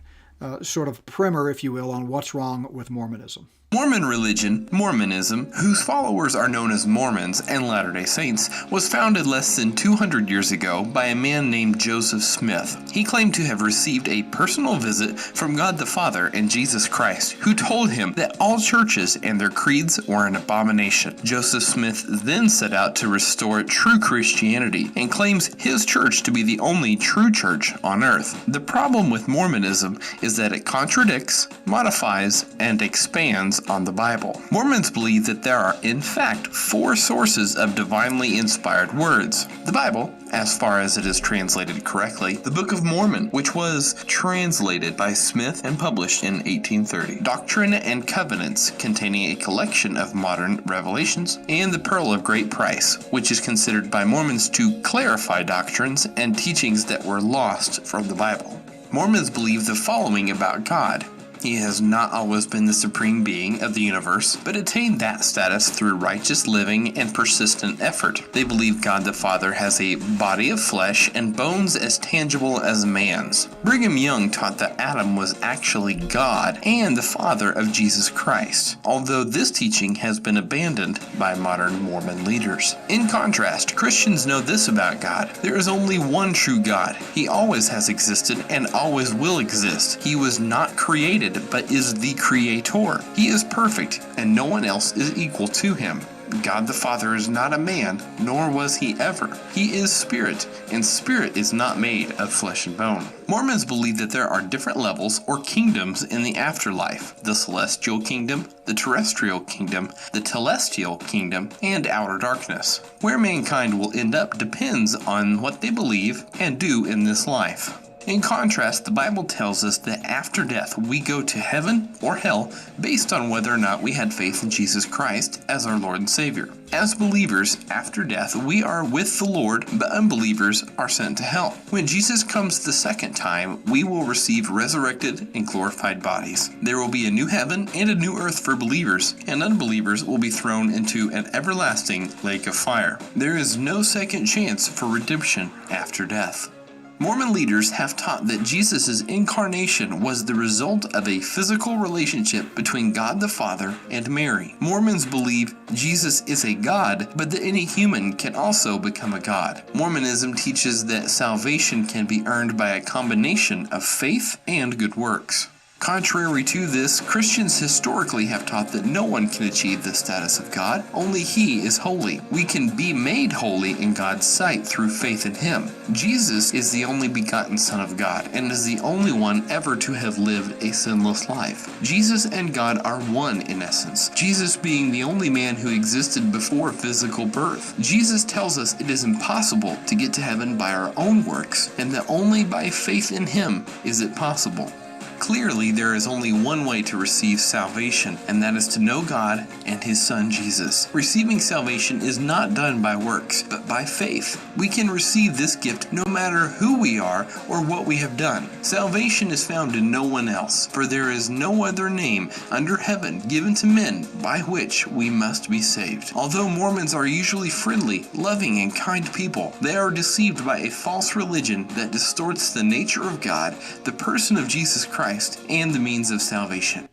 sort of primer, if you will, on what's wrong with Mormonism. Mormon religion, Mormonism, whose followers are known as Mormons and Latter-day Saints, was founded less than 200 years ago by a man named Joseph Smith. He claimed to have received a personal visit from God the Father and Jesus Christ, who told him that all churches and their creeds were an abomination. Joseph Smith then set out to restore true Christianity and claims his church to be the only true church on earth. The problem with Mormonism is that it contradicts, modifies, and expands on the Bible. Mormons believe that there are, in fact, 4 sources of divinely inspired words: the Bible, as far as it is translated correctly; the Book of Mormon, which was translated by Smith and published in 1830; Doctrine and Covenants, containing a collection of modern revelations; and the Pearl of Great Price, which is considered by Mormons to clarify doctrines and teachings that were lost from the Bible. Mormons believe the following about God: He has not always been the supreme being of the universe, but attained that status through righteous living and persistent effort. They believe God the Father has a body of flesh and bones as tangible as man's. Brigham Young taught that Adam was actually God and the father of Jesus Christ, although this teaching has been abandoned by modern Mormon leaders. In contrast, Christians know this about God: there is only one true God. He always has existed and always will exist. He was not created, but is the creator. He is perfect, and no one else is equal to him. God the Father is not a man, nor was he ever. He is spirit, and spirit is not made of flesh and bone. Mormons believe that there are different levels or kingdoms in the afterlife: the celestial kingdom, the terrestrial kingdom, the telestial kingdom, and outer darkness. Where mankind will end up depends on what they believe and do in this life. In contrast, the Bible tells us that after death we go to heaven or hell based on whether or not we had faith in Jesus Christ as our Lord and Savior. As believers, after death we are with the Lord, but unbelievers are sent to hell. When Jesus comes the second time, we will receive resurrected and glorified bodies. There will be a new heaven and a new earth for believers, and unbelievers will be thrown into an everlasting lake of fire. There is no second chance for redemption after death. Mormon leaders have taught that Jesus' incarnation was the result of a physical relationship between God the Father and Mary. Mormons believe Jesus is a God, but that any human can also become a God. Mormonism teaches that salvation can be earned by a combination of faith and good works. Contrary to this, Christians historically have taught that no one can achieve the status of God. Only He is holy. We can be made holy in God's sight through faith in Him. Jesus is the only begotten Son of God and is the only one ever to have lived a sinless life. Jesus and God are one in essence, Jesus being the only man who existed before physical birth. Jesus tells us it is impossible to get to heaven by our own works, and that only by faith in Him is it possible. Clearly, there is only one way to receive salvation, and that is to know God and His Son Jesus. Receiving salvation is not done by works, but by faith. We can receive this gift no matter who we are or what we have done. Salvation is found in no one else, for there is no other name under heaven given to men by which we must be saved. Although Mormons are usually friendly, loving, and kind people, they are deceived by a false religion that distorts the nature of God, the person of Jesus Christ, and the means of salvation.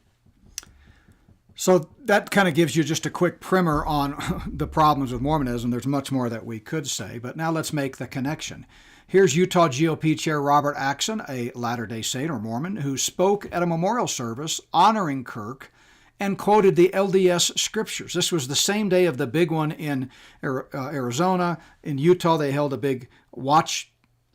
So that kind of gives you just a quick primer on the problems with Mormonism. There's much more that we could say, but now let's make the connection. Here's Utah GOP Chair Robert Axon, a Latter-day Saint or Mormon, who spoke at a memorial service honoring Kirk and quoted the LDS scriptures. This was the same day of the big one in Arizona. In Utah, they held a big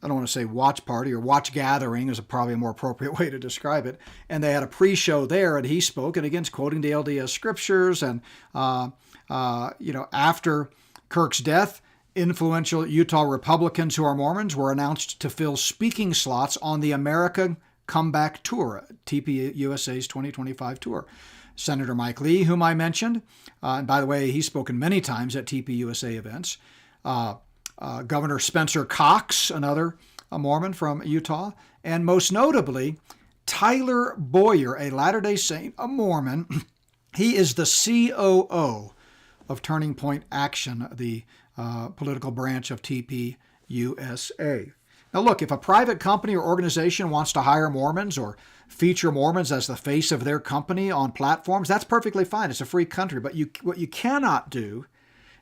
I don't want to say watch party or watch gathering is probably a more appropriate way to describe it. And they had a pre-show there, and he spoke, and again, quoting the LDS scriptures. And, after Kirk's death, influential Utah Republicans who are Mormons were announced to fill speaking slots on the America Comeback Tour, TPUSA's 2025 tour. Senator Mike Lee, whom I mentioned, and by the way, he's spoken many times at TPUSA events. Governor Spencer Cox, a Mormon from Utah, and most notably, Tyler Boyer, a Latter-day Saint, a Mormon. He is the COO of Turning Point Action, the political branch of TPUSA. Now look, if a private company or organization wants to hire Mormons or feature Mormons as the face of their company on platforms, that's perfectly fine. It's a free country. But what you cannot do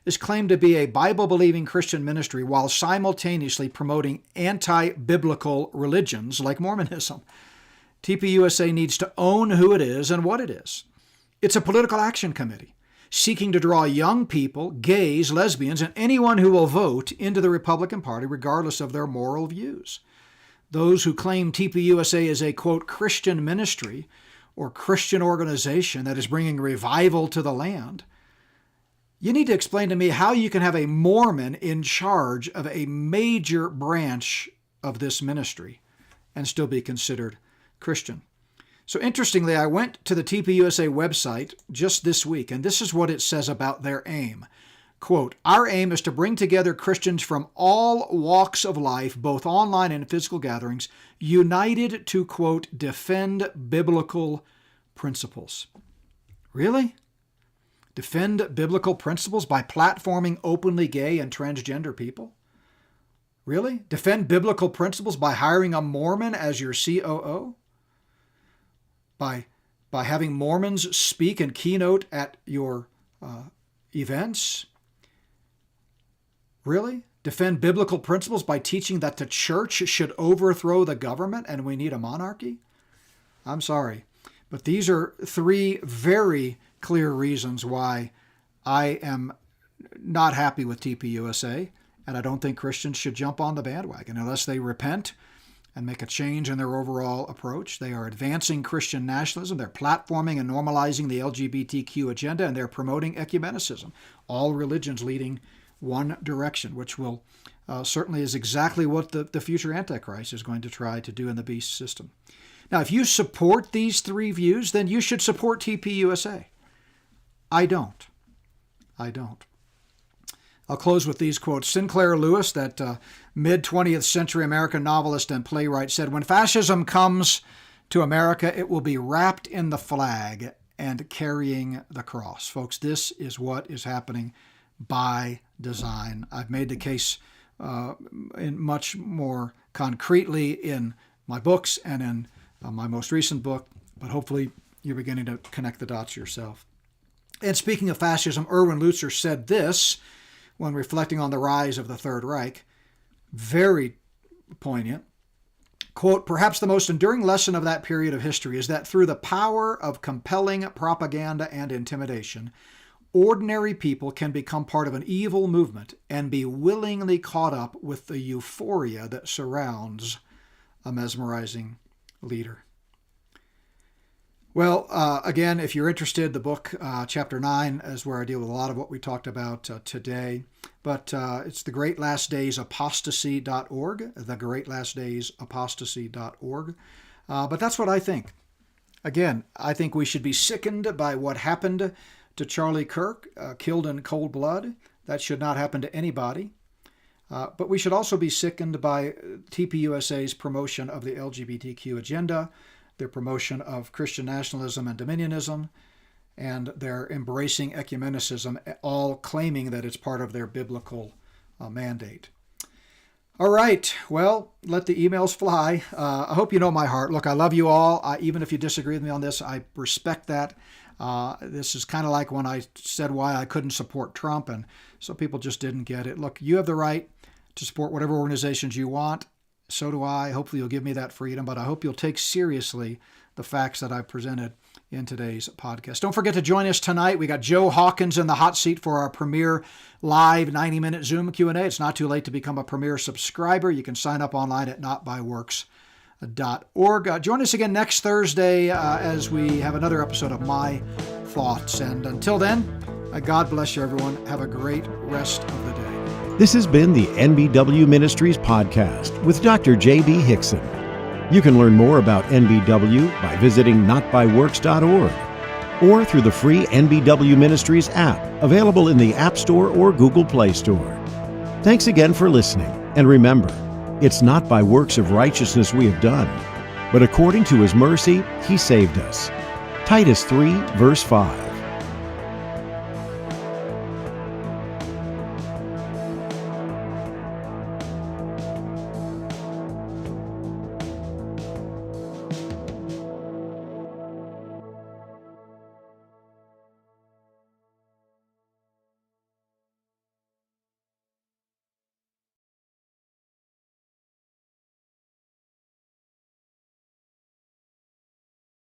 is claim to be a Bible-believing Christian ministry while simultaneously promoting anti-biblical religions like Mormonism. TPUSA needs to own who it is and what it is. It's a political action committee seeking to draw young people, gays, lesbians, and anyone who will vote into the Republican Party regardless of their moral views. Those who claim TPUSA is a, quote, Christian ministry or Christian organization that is bringing revival to the land, you need to explain to me how you can have a Mormon in charge of a major branch of this ministry and still be considered Christian. So interestingly, I went to the TPUSA website just this week, and this is what it says about their aim. Quote, our aim is to bring together Christians from all walks of life, both online and physical gatherings, united to, quote, defend biblical principles. Really? Defend biblical principles by platforming openly gay and transgender people? Really? Defend biblical principles by hiring a Mormon as your COO? By having Mormons speak and keynote at your events? Really? Defend biblical principles by teaching that the church should overthrow the government and we need a monarchy? I'm sorry, but these are three very clear reasons why I am not happy with TPUSA, and I don't think Christians should jump on the bandwagon unless they repent and make a change in their overall approach. They are advancing Christian nationalism. They're platforming and normalizing the LGBTQ agenda, and they're promoting ecumenicism. All religions leading one direction, which will certainly is exactly what the future Antichrist is going to try to do in the beast system. Now, if you support these three views, then you should support TPUSA. I don't. I'll close with these quotes. Sinclair Lewis, that mid-20th century American novelist and playwright, said, when fascism comes to America, it will be wrapped in the flag and carrying the cross. Folks, this is what is happening by design. I've made the case in much more concretely in my books and in my most recent book, but hopefully you're beginning to connect the dots yourself. And speaking of fascism, Erwin Lutzer said this when reflecting on the rise of the Third Reich, very poignant. Quote, perhaps the most enduring lesson of that period of history is that through the power of compelling propaganda and intimidation, ordinary people can become part of an evil movement and be willingly caught up with the euphoria that surrounds a mesmerizing leader. Well, again, if you're interested, the book, Chapter 9, is where I deal with a lot of what we talked about today. But it's thegreatlastdaysapostasy.org, thegreatlastdaysapostasy.org. But that's what I think. Again, I think we should be sickened by what happened to Charlie Kirk, killed in cold blood. That should not happen to anybody. But we should also be sickened by TPUSA's promotion of the LGBTQ agenda, their promotion of Christian nationalism and dominionism, and their embracing ecumenicism, all claiming that it's part of their biblical mandate. All right, well, let the emails fly. I hope you know my heart. Look, I love you all. Even if you disagree with me on this, I respect that. This is kind of like when I said why I couldn't support Trump, and some people just didn't get it. Look, you have the right to support whatever organizations you want. So do I. Hopefully you'll give me that freedom, but I hope you'll take seriously the facts that I've presented in today's podcast. Don't forget to join us tonight. We got Joe Hawkins in the hot seat for our premier live 90-minute Zoom Q&A. It's not too late to become a premier subscriber. You can sign up online at notbyworks.org. Join us again next Thursday as we have another episode of My Thoughts. And until then, God bless you, everyone. Have a great rest of the day. This has been the NBW Ministries podcast with Dr. J.B. Hickson. You can learn more about NBW by visiting notbyworks.org or through the free NBW Ministries app available in the App Store or Google Play Store. Thanks again for listening, and remember, it's not by works of righteousness we have done, but according to His mercy, He saved us. Titus 3, verse 5.